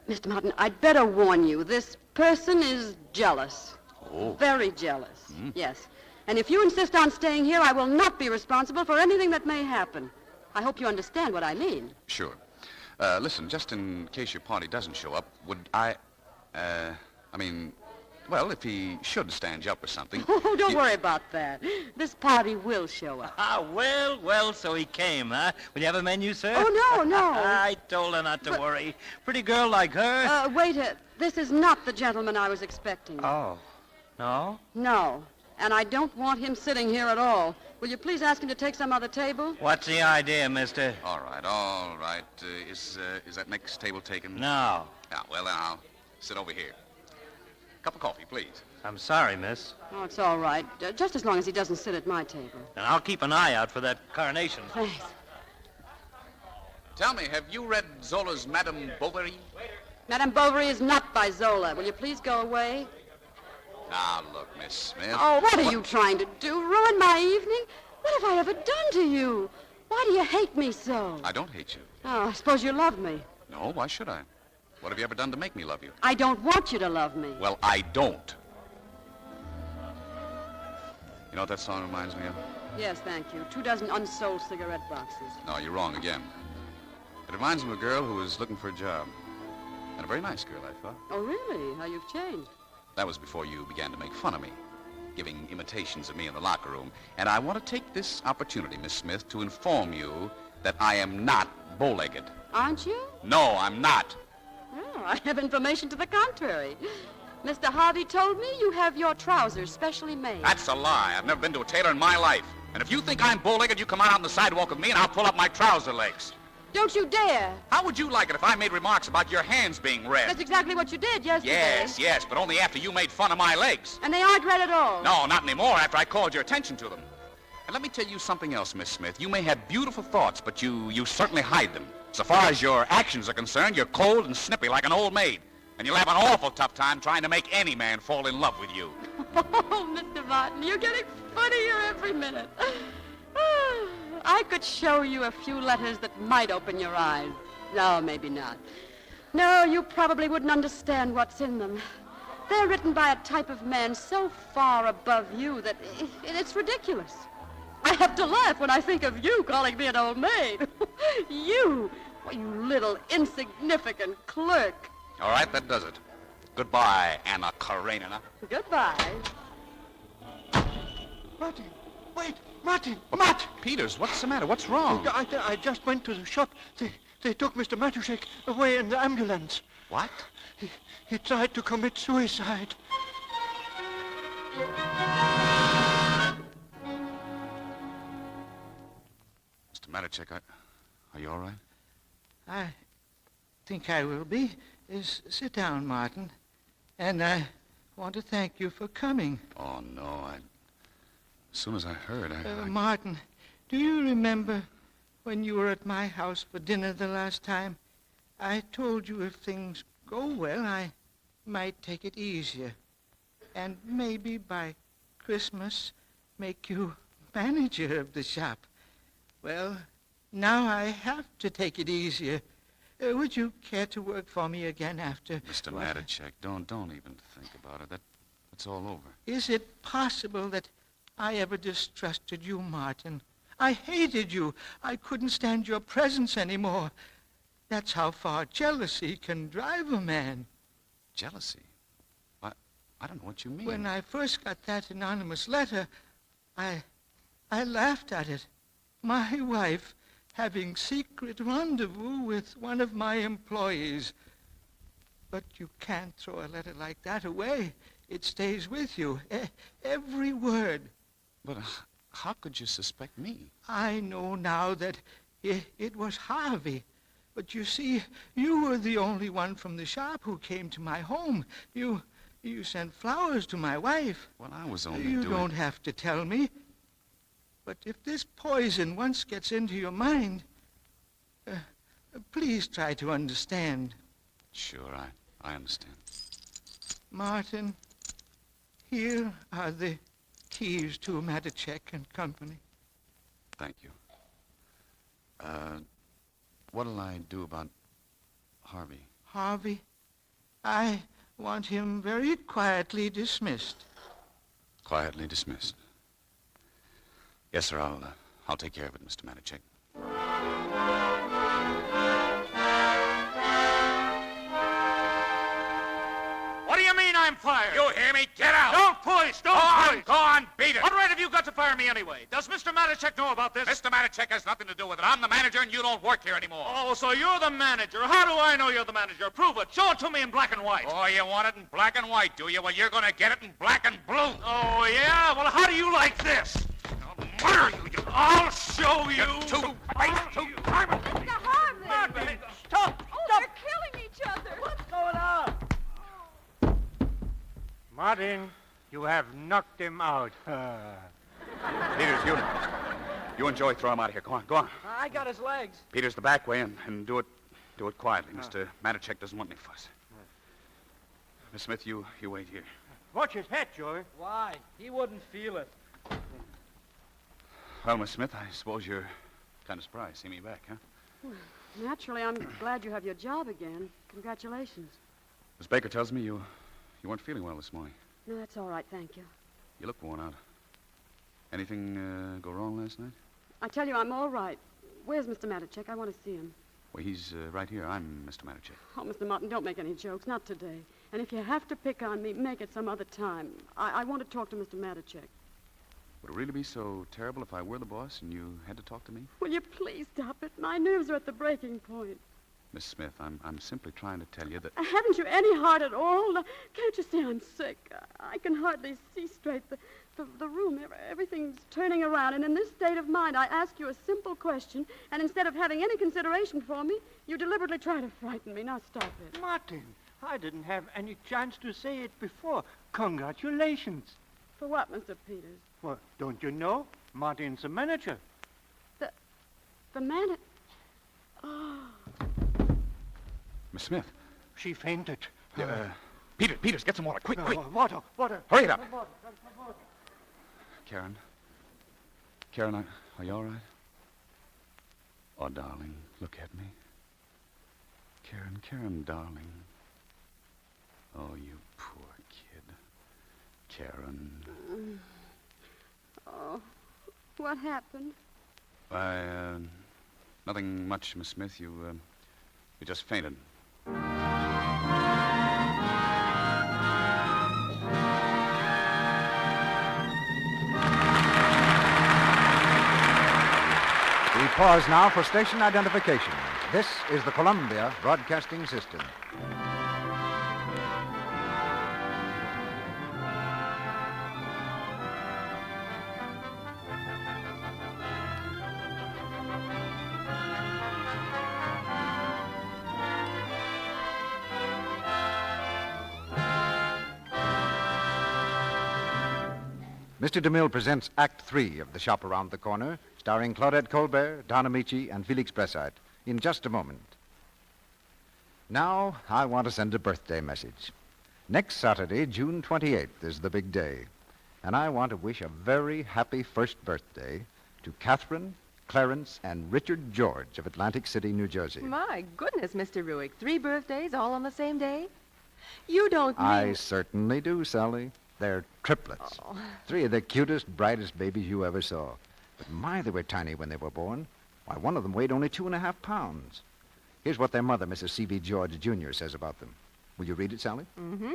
Mr. Martin, I'd better warn you. This person is jealous. Oh. Very jealous, yes. And if you insist on staying here, I will not be responsible for anything that may happen. I hope you understand what I mean. Sure. Listen, just in case your party doesn't show up, would well, if he should stand you up or something... Oh, don't worry about that. This party will show up. Well, so he came, huh? Will you have a menu, sir? Oh, no. I told her not to worry. Pretty girl like her. Waiter, this is not the gentleman I was expecting. Oh. No? No. And I don't want him sitting here at all. Will you please ask him to take some other table? What's the idea, mister? All right. Is that next table taken? No. Yeah, well, then I'll sit over here. Cup of coffee, please. I'm sorry, miss. Oh, it's all right. Just as long as he doesn't sit at my table. And I'll keep an eye out for that carnation. Thanks. Tell me, have you read Zola's Madame Bovary? Madame Bovary is not by Zola. Will you please go away? Now, look, Miss Smith. Oh, what are you trying to do? Ruin my evening? What have I ever done to you? Why do you hate me so? I don't hate you. Oh, I suppose you love me. No, why should I? What have you ever done to make me love you? I don't want you to love me. Well, I don't. You know what that song reminds me of? Yes, thank you. 24 unsold cigarette boxes. No, you're wrong again. It reminds me of a girl who was looking for a job. And a very nice girl, I thought. Oh, really? How you've changed. That was before you began to make fun of me, giving imitations of me in the locker room. And I want to take this opportunity, Miss Smith, to inform you that I am not bow-legged. Aren't you? No, I'm not. Oh, I have information to the contrary. Mr. Harvey told me you have your trousers specially made. That's a lie. I've never been to a tailor in my life. And if you think I'm bow-legged, you come out on the sidewalk with me and I'll pull up my trouser legs. Don't you dare. How would you like it if I made remarks about your hands being red? That's exactly what you did yesterday. Yes, but only after you made fun of my legs. And they aren't red at all. No, not anymore after I called your attention to them. And let me tell you something else, Miss Smith. You may have beautiful thoughts, but you certainly hide them. So far as your actions are concerned, you're cold and snippy like an old maid. And you'll have an awful tough time trying to make any man fall in love with you. Oh, Mr. Martin, you're getting funnier every minute. I could show you a few letters that might open your eyes. No, maybe not. No, you probably wouldn't understand what's in them. They're written by a type of man so far above you that it's ridiculous. I have to laugh when I think of you calling me an old maid. You little insignificant clerk. All right, that does it. Goodbye, Anna Karenina. Goodbye. Martin, wait, Martin, Matt! Peters, what's the matter? What's wrong? I just went to the shop. They took Mr. Matuschek away in the ambulance. What? He tried to commit suicide. Mr. Matuschek, are you all right? I think I will be. Sit down, Martin. And I want to thank you for coming. Oh, no, as soon as I heard, Martin, do you remember when you were at my house for dinner the last time? I told you if things go well, I might take it easier. And maybe by Christmas, make you manager of the shop. Well, now I have to take it easier. Would you care to work for me again after... Mr. Matuschek, don't even think about it. That's all over. Is it possible that I ever distrusted you, Martin? I hated you. I couldn't stand your presence anymore. That's how far jealousy can drive a man. Jealousy? I don't know what you mean. When I first got that anonymous letter, I laughed at it. My wife having secret rendezvous with one of my employees. But you can't throw a letter like that away. It stays with you, every word. But how could you suspect me? I know now that it was Harvey. But you see, you were the only one from the shop who came to my home. You sent flowers to my wife. Well, I was only You don't have to tell me. But if this poison once gets into your mind, please try to understand. Sure, I understand. Martin, here are the keys to Matuschek and Company. Thank you. What'll I do about Harvey? Harvey, I want him very quietly dismissed. Quietly dismissed. Yes, sir, I'll take care of it, Mr. Matuschek. What do you mean I'm fired? You hear me? Get out! Don't push! Don't push! Go on, beat it! What right have you got to fire me anyway? Does Mr. Matuschek know about this? Mr. Matuschek has nothing to do with it. I'm the manager and you don't work here anymore. Oh, so you're the manager. How do I know you're the manager? Prove it. Show it to me in black and white. Oh, you want it in black and white, do you? Well, you're gonna get it in black and blue. Oh, yeah? Well, how do you like this? I'll murder you. I'll show you. You're too late. Mr. Harvey! Stop! Oh, they're killing each other. What's going on? Martin, you have knocked him out. Peters, you enjoy. Throw him out of here. Go on. I got his legs. Peters, the back way, and do it quietly. Mr. Matuschek doesn't want any fuss. Miss Smith, you wait here. Watch his head, Joey. Why? He wouldn't feel it. Well, Miss Smith, I suppose you're kind of surprised to see me back, huh? Well, naturally, I'm glad you have your job again. Congratulations. Miss Baker tells me you weren't feeling well this morning. No, that's all right, thank you. You look worn out. Anything go wrong last night? I tell you, I'm all right. Where's Mr. Matuschek? I want to see him. Well, he's right here. I'm Mr. Matuschek. Oh, Mr. Martin, don't make any jokes. Not today. And if you have to pick on me, make it some other time. I want to talk to Mr. Matuschek. Would it really be so terrible if I were the boss and you had to talk to me? Will you please stop it? My nerves are at the breaking point. Miss Smith, I'm simply trying to tell you that... Haven't you any heart at all? Can't you see I'm sick? I can hardly see straight. The room, everything's turning around. And in this state of mind, I ask you a simple question, and instead of having any consideration for me, you deliberately try to frighten me. Now stop it. Martin, I didn't have any chance to say it before. Congratulations. For what, Mr. Peters? Well, don't you know? Martin's the manager. The manager? Oh. Miss Smith. She fainted. Peters, get some water, quick. Water. Hurry it up. Water. Karen, are you all right? Oh, darling, look at me. Karen, darling. Oh, you poor kid. Karen. Oh, what happened? Nothing much, Miss Smith. You just fainted. We pause now for station identification. This is the Columbia Broadcasting System. Mr. DeMille presents Act 3 of The Shop Around the Corner, starring Claudette Colbert, Don Ameche, and Felix Bressart, in just a moment. Now, I want to send a birthday message. Next Saturday, June 28th, is the big day, and I want to wish a very happy first birthday to Catherine, Clarence, and Richard George of Atlantic City, New Jersey. My goodness, Mr. Ruick, 3 birthdays all on the same day? You don't mean... I certainly do, Sally. They're triplets. Oh. 3 of the cutest, brightest babies you ever saw. But my, they were tiny when they were born. Why, one of them weighed only 2.5 pounds. Here's what their mother, Mrs. C.B. George, Jr., says about them. Will you read it, Sally? Mm-hmm.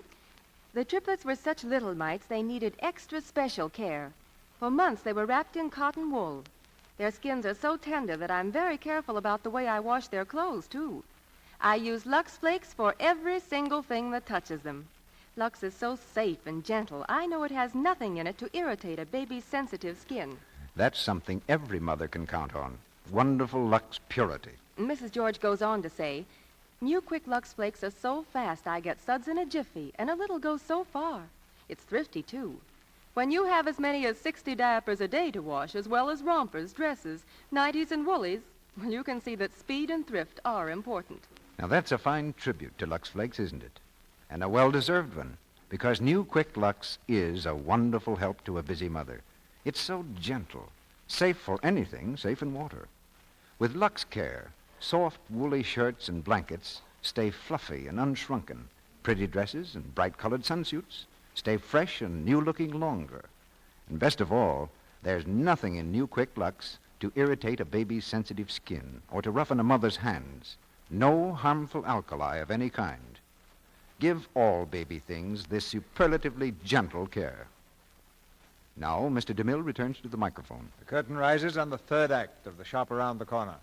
The triplets were such little mites they needed extra special care. For months they were wrapped in cotton wool. Their skins are so tender that I'm very careful about the way I wash their clothes, too. I use Lux Flakes for every single thing that touches them. Lux is so safe and gentle, I know it has nothing in it to irritate a baby's sensitive skin. That's something every mother can count on. Wonderful Lux purity. Mrs. George goes on to say, new Quick Lux Flakes are so fast I get suds in a jiffy, and a little goes so far. It's thrifty, too. When you have as many as 60 diapers a day to wash, as well as rompers, dresses, nighties, and woolies, well, you can see that speed and thrift are important. Now, that's a fine tribute to Lux Flakes, isn't it? And a well-deserved one, because new Quick Lux is a wonderful help to a busy mother. It's so gentle, safe for anything, safe in water. With Lux Care, soft, woolly shirts and blankets stay fluffy and unshrunken. Pretty dresses and bright-colored sunsuits stay fresh and new-looking longer. And best of all, there's nothing in new Quick Lux to irritate a baby's sensitive skin or to roughen a mother's hands. No harmful alkali of any kind. Give all baby things this superlatively gentle care. Now, Mr. DeMille returns to the microphone. The curtain rises on the third act of The Shop Around the Corner.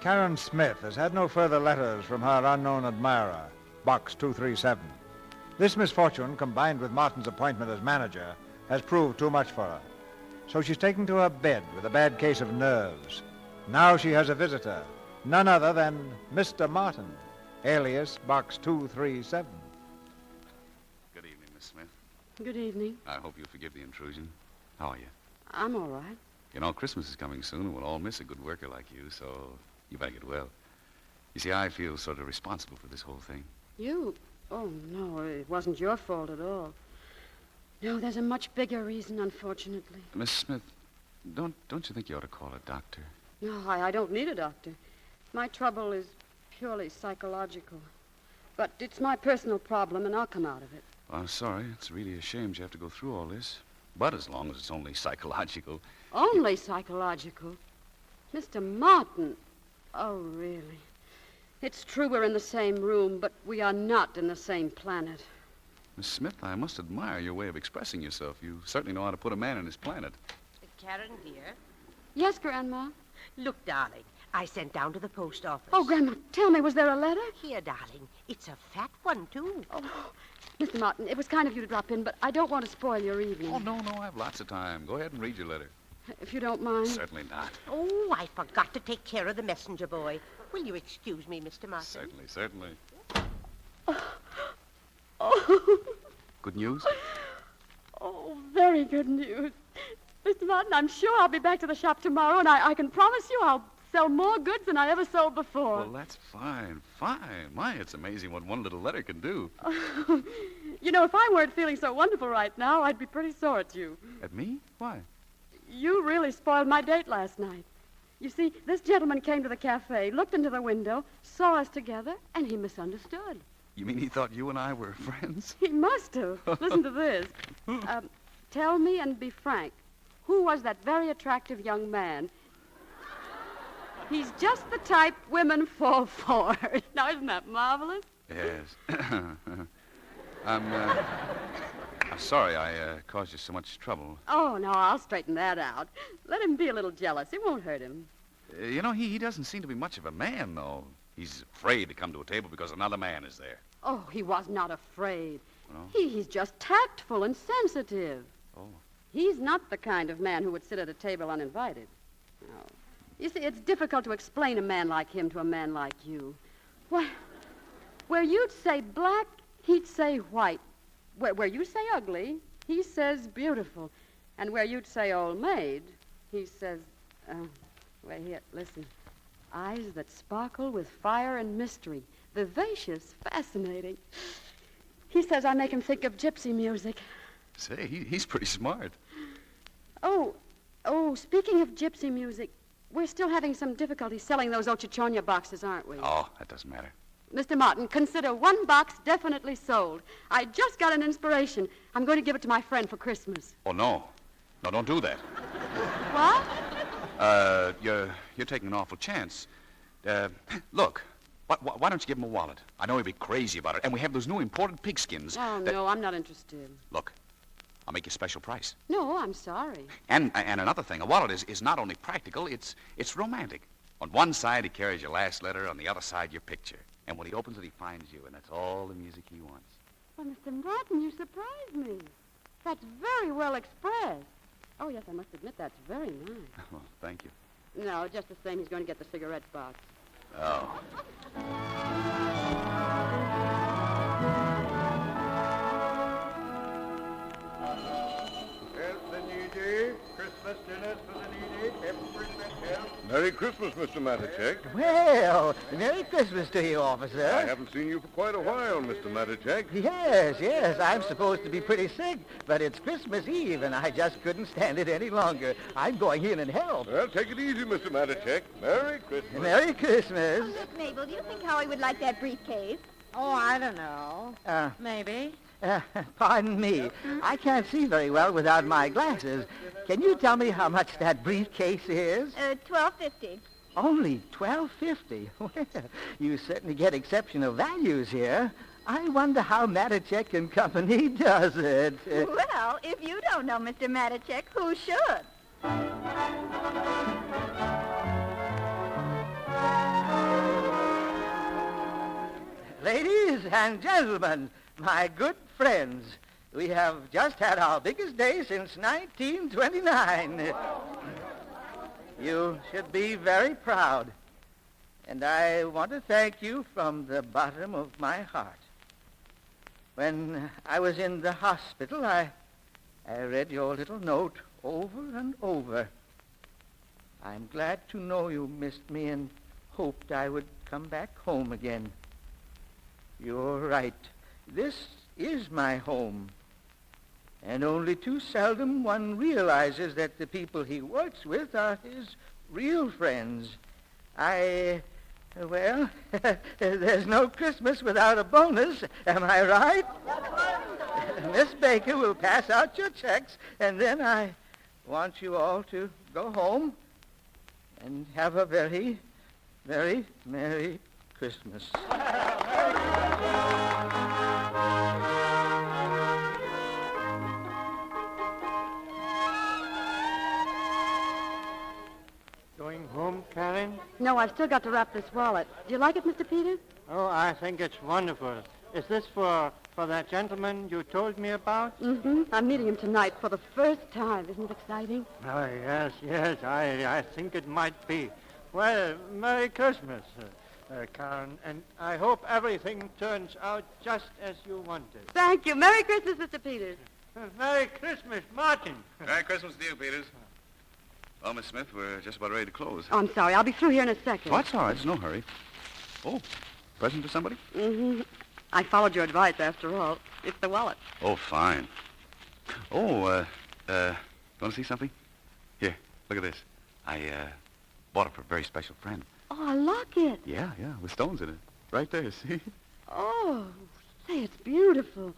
Karen Smith has had no further letters from her unknown admirer, Box 237. This misfortune, combined with Martin's appointment as manager, has proved too much for her. So she's taken to her bed with a bad case of nerves. Now she has a visitor, none other than Mr. Martin, alias Box 237. Good evening, Miss Smith. Good evening. I hope you'll forgive the intrusion. How are you? I'm all right. You know, Christmas is coming soon, and we'll all miss a good worker like you, so you better get well. You see, I feel sort of responsible for this whole thing. You? Oh, no, it wasn't your fault at all. No, there's a much bigger reason, unfortunately. Miss Smith, don't you think you ought to call a doctor? No, I don't need a doctor. My trouble is purely psychological. But it's my personal problem, and I'll come out of it. Well, I'm sorry. It's really a shame you have to go through all this. But as long as it's only psychological... Only psychological? Mr. Martin? Oh, really? It's true we're in the same room, but we are not in the same planet. Miss Smith, I must admire your way of expressing yourself. You certainly know how to put a man in his planet. Karen, dear. Yes, Grandma? Look, darling, I sent down to the post office. Oh, Grandma, tell me, was there a letter? Here, darling. It's a fat one, too. Oh, Mr. Martin, it was kind of you to drop in, but I don't want to spoil your evening. Oh, no, I have lots of time. Go ahead and read your letter. If you don't mind. Certainly not. Oh, I forgot to take care of the messenger boy. Will you excuse me, Mr. Martin? Certainly. Oh. Good news? Oh, very good news. Mr. Martin, I'm sure I'll be back to the shop tomorrow, and I can promise you I'll sell more goods than I ever sold before. Well, that's fine. My, it's amazing what one little letter can do. You know, if I weren't feeling so wonderful right now, I'd be pretty sore at you. At me? Why? You really spoiled my date last night. You see, this gentleman came to the cafe, looked into the window, saw us together, and he misunderstood. You mean he thought you and I were friends? He must have. Listen to this. Tell me and be frank. Who was that very attractive young man? He's just the type women fall for. Now, isn't that marvelous? Yes. I'm sorry I caused you so much trouble. Oh, no, I'll straighten that out. Let him be a little jealous. It won't hurt him. You know, he doesn't seem to be much of a man, though. He's afraid to come to a table because another man is there. Oh, he was not afraid. No? He's just tactful and sensitive. Oh. He's not the kind of man who would sit at a table uninvited. No. You see, it's difficult to explain a man like him to a man like you. Why, where you'd say black, he'd say white. Where you say ugly, he says beautiful. And where you'd say old maid, he says, wait here, listen. Eyes that sparkle with fire and mystery. Vivacious, fascinating. He says I make him think of gypsy music. Say, he's pretty smart. Oh, speaking of gypsy music, we're still having some difficulty selling those Ochichonia boxes, aren't we? Oh, that doesn't matter. Mr. Martin, consider one box definitely sold. I just got an inspiration. I'm going to give it to my friend for Christmas. Oh, no. No, don't do that. What? You're taking an awful chance. Look, why don't you give him a wallet? I know he'll be crazy about it. And we have those new imported pigskins. Oh, no, I'm not interested. Look, I'll make you a special price. No, I'm sorry. And another thing, a wallet is not only practical, it's romantic. On one side, he carries your last letter. On the other side, your picture. And when he opens it, he finds you, and that's all the music he wants. Well, Mr. Martin, you surprised me. That's very well expressed. Oh, yes, I must admit that's very nice. Well, thank you. No, just the same, he's going to get the cigarette box. Oh. Help the needy. Christmas dinners for the needy. Every bit help. Merry Christmas, Mr. Matuschek. Well, Merry Christmas to you, officer. I haven't seen you for quite a while, Mr. Matuschek. Yes, I'm supposed to be pretty sick, but it's Christmas Eve, and I just couldn't stand it any longer. I'm going in and help. Well, take it easy, Mr. Matuschek. Merry Christmas. Merry Christmas. Look, Mabel, do you think Howie would like that briefcase? Oh, I don't know. Maybe. Pardon me. I can't see very well without my glasses. Can you tell me how much that briefcase is? $12.50. Only $12.50. Well, you certainly get exceptional values here. I wonder how Matuschek and Company does it. Well, if you don't know Mr. Matuschek, who should? Ladies and gentlemen, my good friends, we have just had our biggest day since 1929. You should be very proud. And I want to thank you from the bottom of my heart. When I was in the hospital, I read your little note over and over. I'm glad to know you missed me and hoped I would come back home again. You're right. This is my home. And only too seldom one realizes that the people he works with are his real friends. Well, there's no Christmas without a bonus, am I right? Miss Baker will pass out your checks, and then I want you all to go home and have a very, very Merry Christmas. Going home, Karen? No, I've still got to wrap this wallet. Do you like it, Mr. Peters? Oh, I think it's wonderful. Is this for that gentleman you told me about? Mm-hmm. I'm meeting him tonight for the first time. Isn't it exciting? Oh, yes, I think it might be. Well, Merry Christmas, Karen, and I hope everything turns out just as you wanted. Thank you. Merry Christmas, Mr. Peters. Merry Christmas, Martin. Merry Christmas to you, Peters. Well, Miss Smith, we're just about ready to close. Oh, I'm sorry. I'll be through here in a second. Oh, that's all right. There's no hurry. Oh, present for somebody? Mm-hmm. I followed your advice, after all. It's the wallet. Oh, fine. Oh, want to see something? Here, look at this. I bought it for a very special friend. Oh, a locket. Yeah, with stones in it. Right there, see? Oh, say, it's beautiful.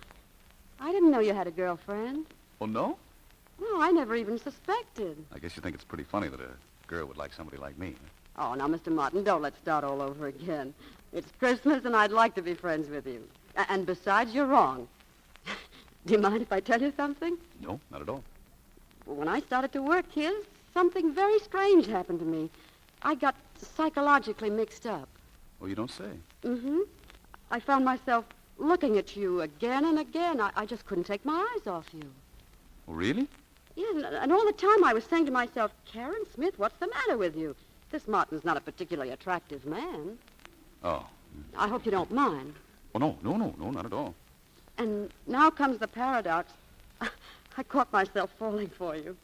I didn't know you had a girlfriend. Oh, no? No, I never even suspected. I guess you think it's pretty funny that a girl would like somebody like me. Oh, now, Mr. Martin, don't let's start all over again. It's Christmas, and I'd like to be friends with you. And besides, you're wrong. Do you mind if I tell you something? No, not at all. Well, when I started to work here, something very strange happened to me. I got psychologically mixed up. Oh, you don't say. Mm-hmm. I found myself looking at you again and again. I just couldn't take my eyes off you. Oh, really? Yeah, and all the time I was saying to myself, Karen Smith, what's the matter with you? This Martin's not a particularly attractive man. Oh. I hope you don't mind. Oh, no, not at all. And now comes the paradox. I caught myself falling for you.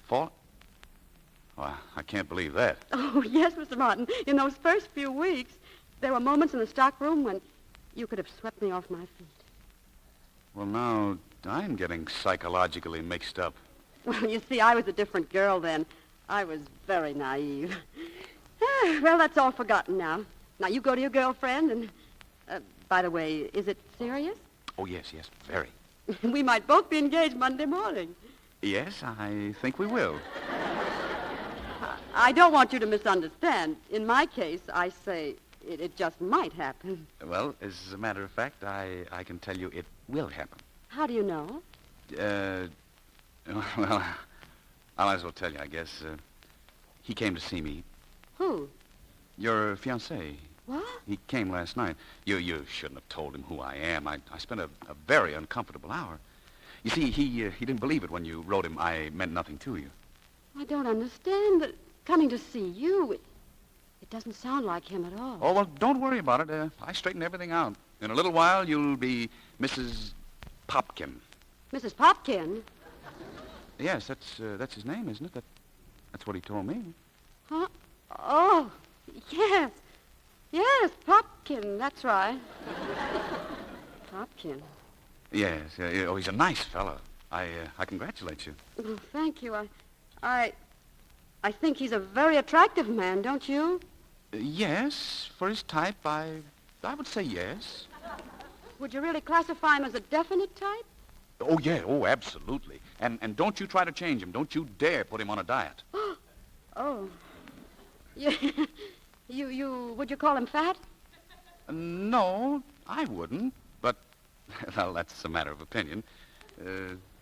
Fall? Oh, I can't believe that. Oh, yes, Mr. Martin. In those first few weeks, there were moments in the stockroom when you could have swept me off my feet. Well, now, I'm getting psychologically mixed up. Well, you see, I was a different girl then. I was very naive. Well, that's all forgotten now. Now, you go to your girlfriend and... by the way, is it serious? Oh, yes, very. We might both be engaged Monday morning. Yes, I think we will. I don't want you to misunderstand. In my case, I say it just might happen. Well, as a matter of fact, I can tell you it will happen. How do you know? Well, I might as well tell you, I guess. He came to see me. Who? Your fiancé. What? He came last night. You shouldn't have told him who I am. I spent a very uncomfortable hour. You see, he didn't believe it when you wrote him I meant nothing to you. I don't understand, but coming to see you, it doesn't sound like him at all. Oh, well, don't worry about it. I straightened everything out. In a little while, you'll be Mrs. Popkin. Mrs. Popkin? Yes, that's his name, isn't it? That's what he told me. Huh? Oh, yes. Yes, Popkin, that's right. Popkin. Yes. Oh, he's a nice fellow. I congratulate you. Oh, thank you. I think he's a very attractive man, don't you? Yes, for his type, I would say yes. Would you really classify him as a definite type? Oh, yeah. Oh, absolutely. And don't you try to change him. Don't you dare put him on a diet. Oh. Would you call him fat? No, I wouldn't. But, well, that's a matter of opinion.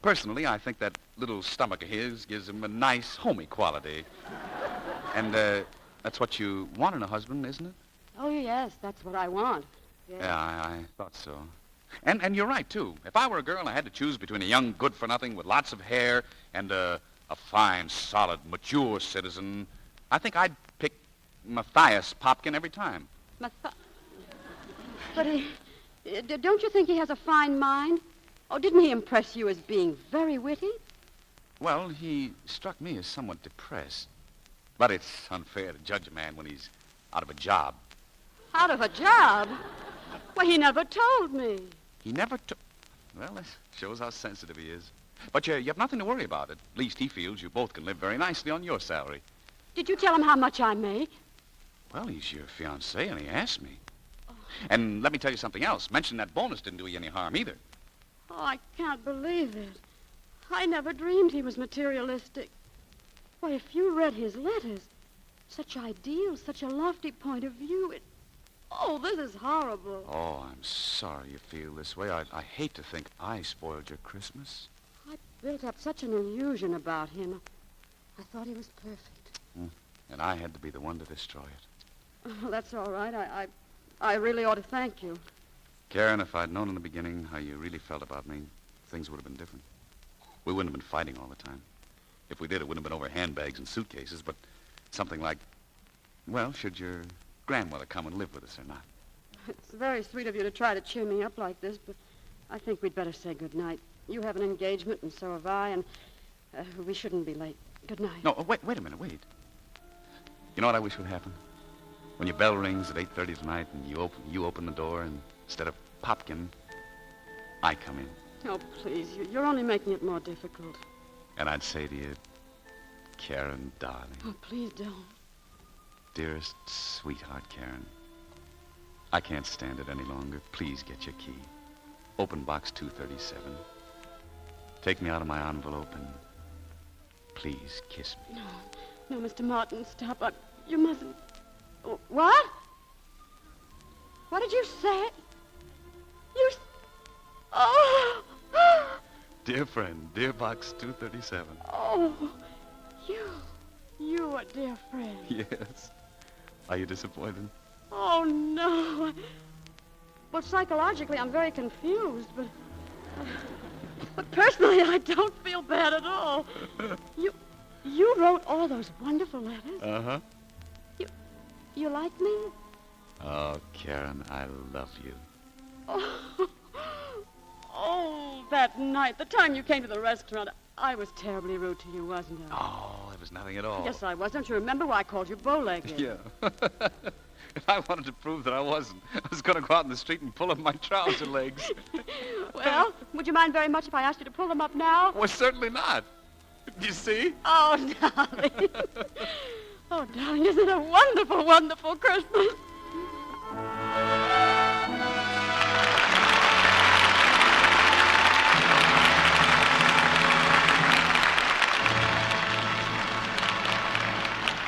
Personally, I think that little stomach of his gives him a nice, homey quality. And that's what you want in a husband, isn't it? Oh, yes, that's what I want. Yes. Yeah, I thought so. And you're right, too. If I were a girl and I had to choose between a young good-for-nothing with lots of hair and a fine, solid, mature citizen, I think I'd pick Matthias Popkin every time. But don't you think he has a fine mind? Oh, didn't he impress you as being very witty? Well, he struck me as somewhat depressed. But it's unfair to judge a man when he's out of a job. Out of a job? Well, he never told me. He never took... Well, that shows how sensitive he is. But you have nothing to worry about. At least he feels you both can live very nicely on your salary. Did you tell him how much I make? Well, he's your fiancé, and he asked me. Oh. And let me tell you something else. Mentioning that bonus didn't do you any harm either. Oh, I can't believe it. I never dreamed he was materialistic. Why, if you read his letters, such ideals, such a lofty point of view, Oh, this is horrible. Oh, I'm sorry you feel this way. I hate to think I spoiled your Christmas. I built up such an illusion about him. I thought he was perfect. And I had to be the one to destroy it. Oh, that's all right. I really ought to thank you. Karen, if I'd known in the beginning how you really felt about me, things would have been different. We wouldn't have been fighting all the time. If we did, it wouldn't have been over handbags and suitcases, but something like, well, should your grandmother come and live with us or not? It's very sweet of you to try to cheer me up like this, but I think we'd better say good night. You have an engagement, and so have I, and we shouldn't be late. Good night. No, wait a minute, wait. You know what I wish would happen? When your bell rings at 8:30 tonight and you open the door, and instead of Popkin, I come in. Oh, please, you're only making it more difficult. And I'd say to you, Karen, darling. Oh, please don't. Dearest sweetheart, Karen, I can't stand it any longer. Please get your key. Open box 237. Take me out of my envelope and please kiss me. No, Mr. Martin, stop. You mustn't. What? What did you say? Oh! Dear friend, dear box 237. Oh, you a dear friend. Yes. Are you disappointed? Oh, no. Well, psychologically, I'm very confused, but personally, I don't feel bad at all. You wrote all those wonderful letters? Uh-huh. You like me? Oh, Karen, I love you. Oh, that night, the time you came to the restaurant, I was terribly rude to you, wasn't I? Oh, it was nothing at all. Yes, I was. Don't you remember why I called you bow-legged? Yeah. If I wanted to prove that I wasn't, I was going to go out in the street and pull up my trouser legs. Well, would you mind very much if I asked you to pull them up now? Well, certainly not. You see? Oh, darling. Oh, darling, isn't it a wonderful, wonderful Christmas?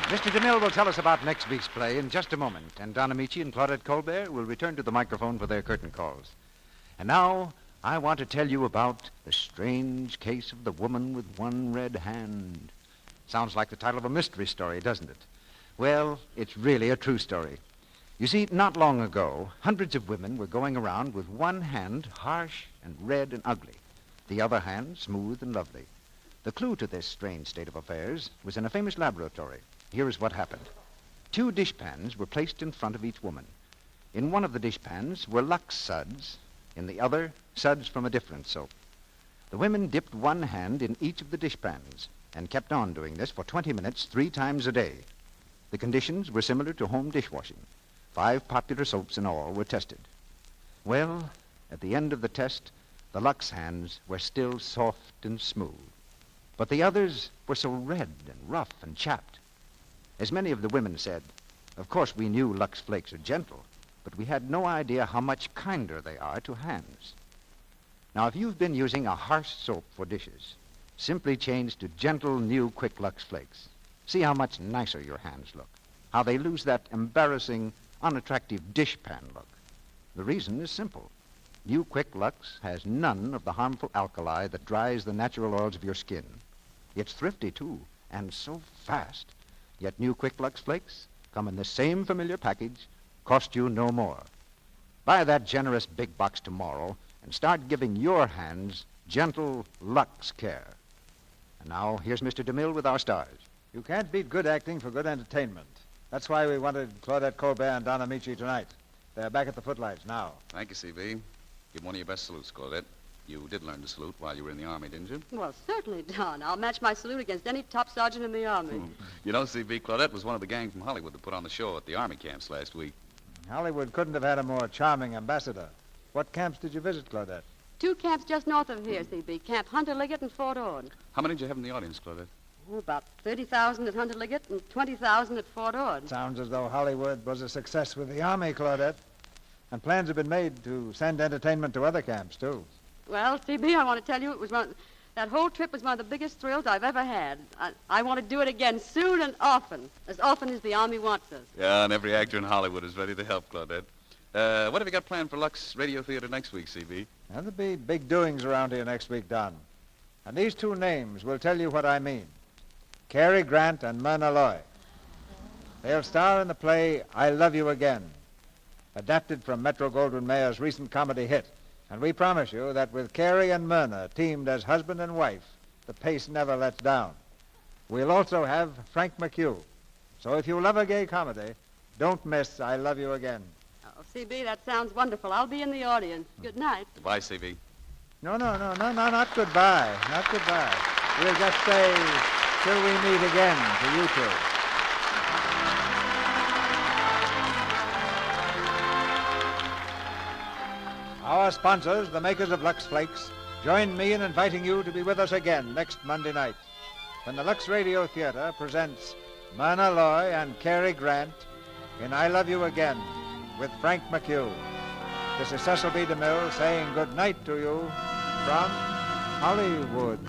Mr. Mr. DeMille will tell us about next week's play in just a moment, and Don Ameche and Claudette Colbert will return to the microphone for their curtain calls. And now, I want to tell you about the strange case of the woman with one red hand. Sounds like the title of a mystery story, doesn't it? Well, it's really a true story. You see, not long ago, hundreds of women were going around with one hand harsh and red and ugly, the other hand smooth and lovely. The clue to this strange state of affairs was in a famous laboratory. Here is what happened. 2 dishpans were placed in front of each woman. In one of the dishpans were Lux suds, in the other, suds from a different soap. The women dipped one hand in each of the dishpans and kept on doing this for 20 minutes 3 times a day. The conditions were similar to home dishwashing. 5 popular soaps in all were tested. Well, at the end of the test, the Lux hands were still soft and smooth. But the others were so red and rough and chapped. As many of the women said, of course we knew Lux Flakes are gentle, but we had no idea how much kinder they are to hands. Now, if you've been using a harsh soap for dishes, simply change to gentle, new, quick Lux Flakes. See how much nicer your hands look, how they lose that embarrassing, unattractive dishpan look. The reason is simple. New Quick Lux has none of the harmful alkali that dries the natural oils of your skin. It's thrifty, too, and so fast. Yet New Quick Lux Flakes come in the same familiar package, cost you no more. Buy that generous big box tomorrow and start giving your hands gentle Lux care. And now, here's Mr. DeMille with our stars. You can't beat good acting for good entertainment. That's why we wanted Claudette Colbert and Don Ameche tonight. They're back at the footlights now. Thank you, C.B. Give one of your best salutes, Claudette. You did learn to salute while you were in the Army, didn't you? Well, certainly, Don. I'll match my salute against any top sergeant in the Army. You know, C.B., Claudette was one of the gang from Hollywood that put on the show at the Army camps last week. Hollywood couldn't have had a more charming ambassador. What camps did you visit, Claudette? 2 camps just north of here, C.B. Camp Hunter Liggett and Fort Ord. How many did you have in the audience, Claudette? Oh, about 30,000 at Hunter Liggett and 20,000 at Fort Ord. Sounds as though Hollywood was a success with the Army, Claudette. And plans have been made to send entertainment to other camps, too. Well, C.B., I want to tell you that whole trip was one of the biggest thrills I've ever had. I want to do it again soon and often as the Army wants us. Yeah, and every actor in Hollywood is ready to help, Claudette. What have you got planned for Lux Radio Theater next week, C.B.? There'll be big doings around here next week, Don. And these 2 names will tell you what I mean. Cary Grant and Myrna Loy. They'll star in the play I Love You Again, adapted from Metro-Goldwyn-Mayer's recent comedy hit. And we promise you that with Cary and Myrna teamed as husband and wife, the pace never lets down. We'll also have Frank McHugh. So if you love a gay comedy, don't miss I Love You Again. Oh, C.B., that sounds wonderful. I'll be in the audience. Good night. Goodbye, C.B. No, not goodbye. Not goodbye. We'll just say, till we meet again, to you 2. Our sponsors, the makers of Lux Flakes, join me in inviting you to be with us again next Monday night when the Lux Radio Theater presents Myrna Loy and Cary Grant in I Love You Again with Frank McHugh. This is Cecil B. DeMille saying good night to you from Hollywood.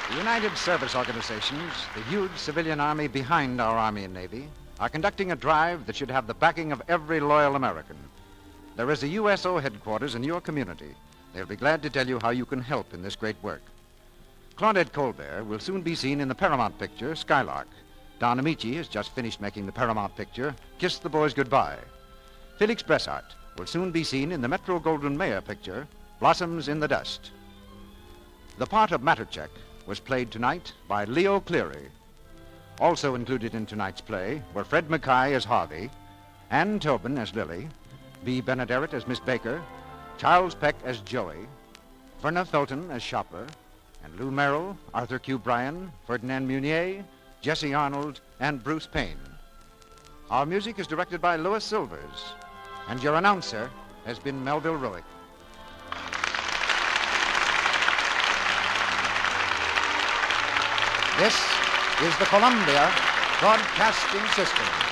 The United Service Organizations, the huge civilian army behind our Army and Navy, are conducting a drive that should have the backing of every loyal American. There is a USO headquarters in your community. They'll be glad to tell you how you can help in this great work. Claudette Colbert will soon be seen in the Paramount picture, Skylark. Don Ameche has just finished making the Paramount picture, Kiss the Boys Goodbye. Felix Bressart will soon be seen in the Metro-Goldwyn-Mayer picture, Blossoms in the Dust. The part of Matuschek was played tonight by Leo Cleary. Also included in tonight's play were Fred Mackay as Harvey, Ann Tobin as Lily, B. Benaderet as Miss Baker, Charles Peck as Joey, Verna Felton as Shopper, and Lou Merrill, Arthur Q. Bryan, Ferdinand Munier, Jesse Arnold, and Bruce Payne. Our music is directed by Louis Silvers, and your announcer has been Melville Roick. This is the Columbia Broadcasting System.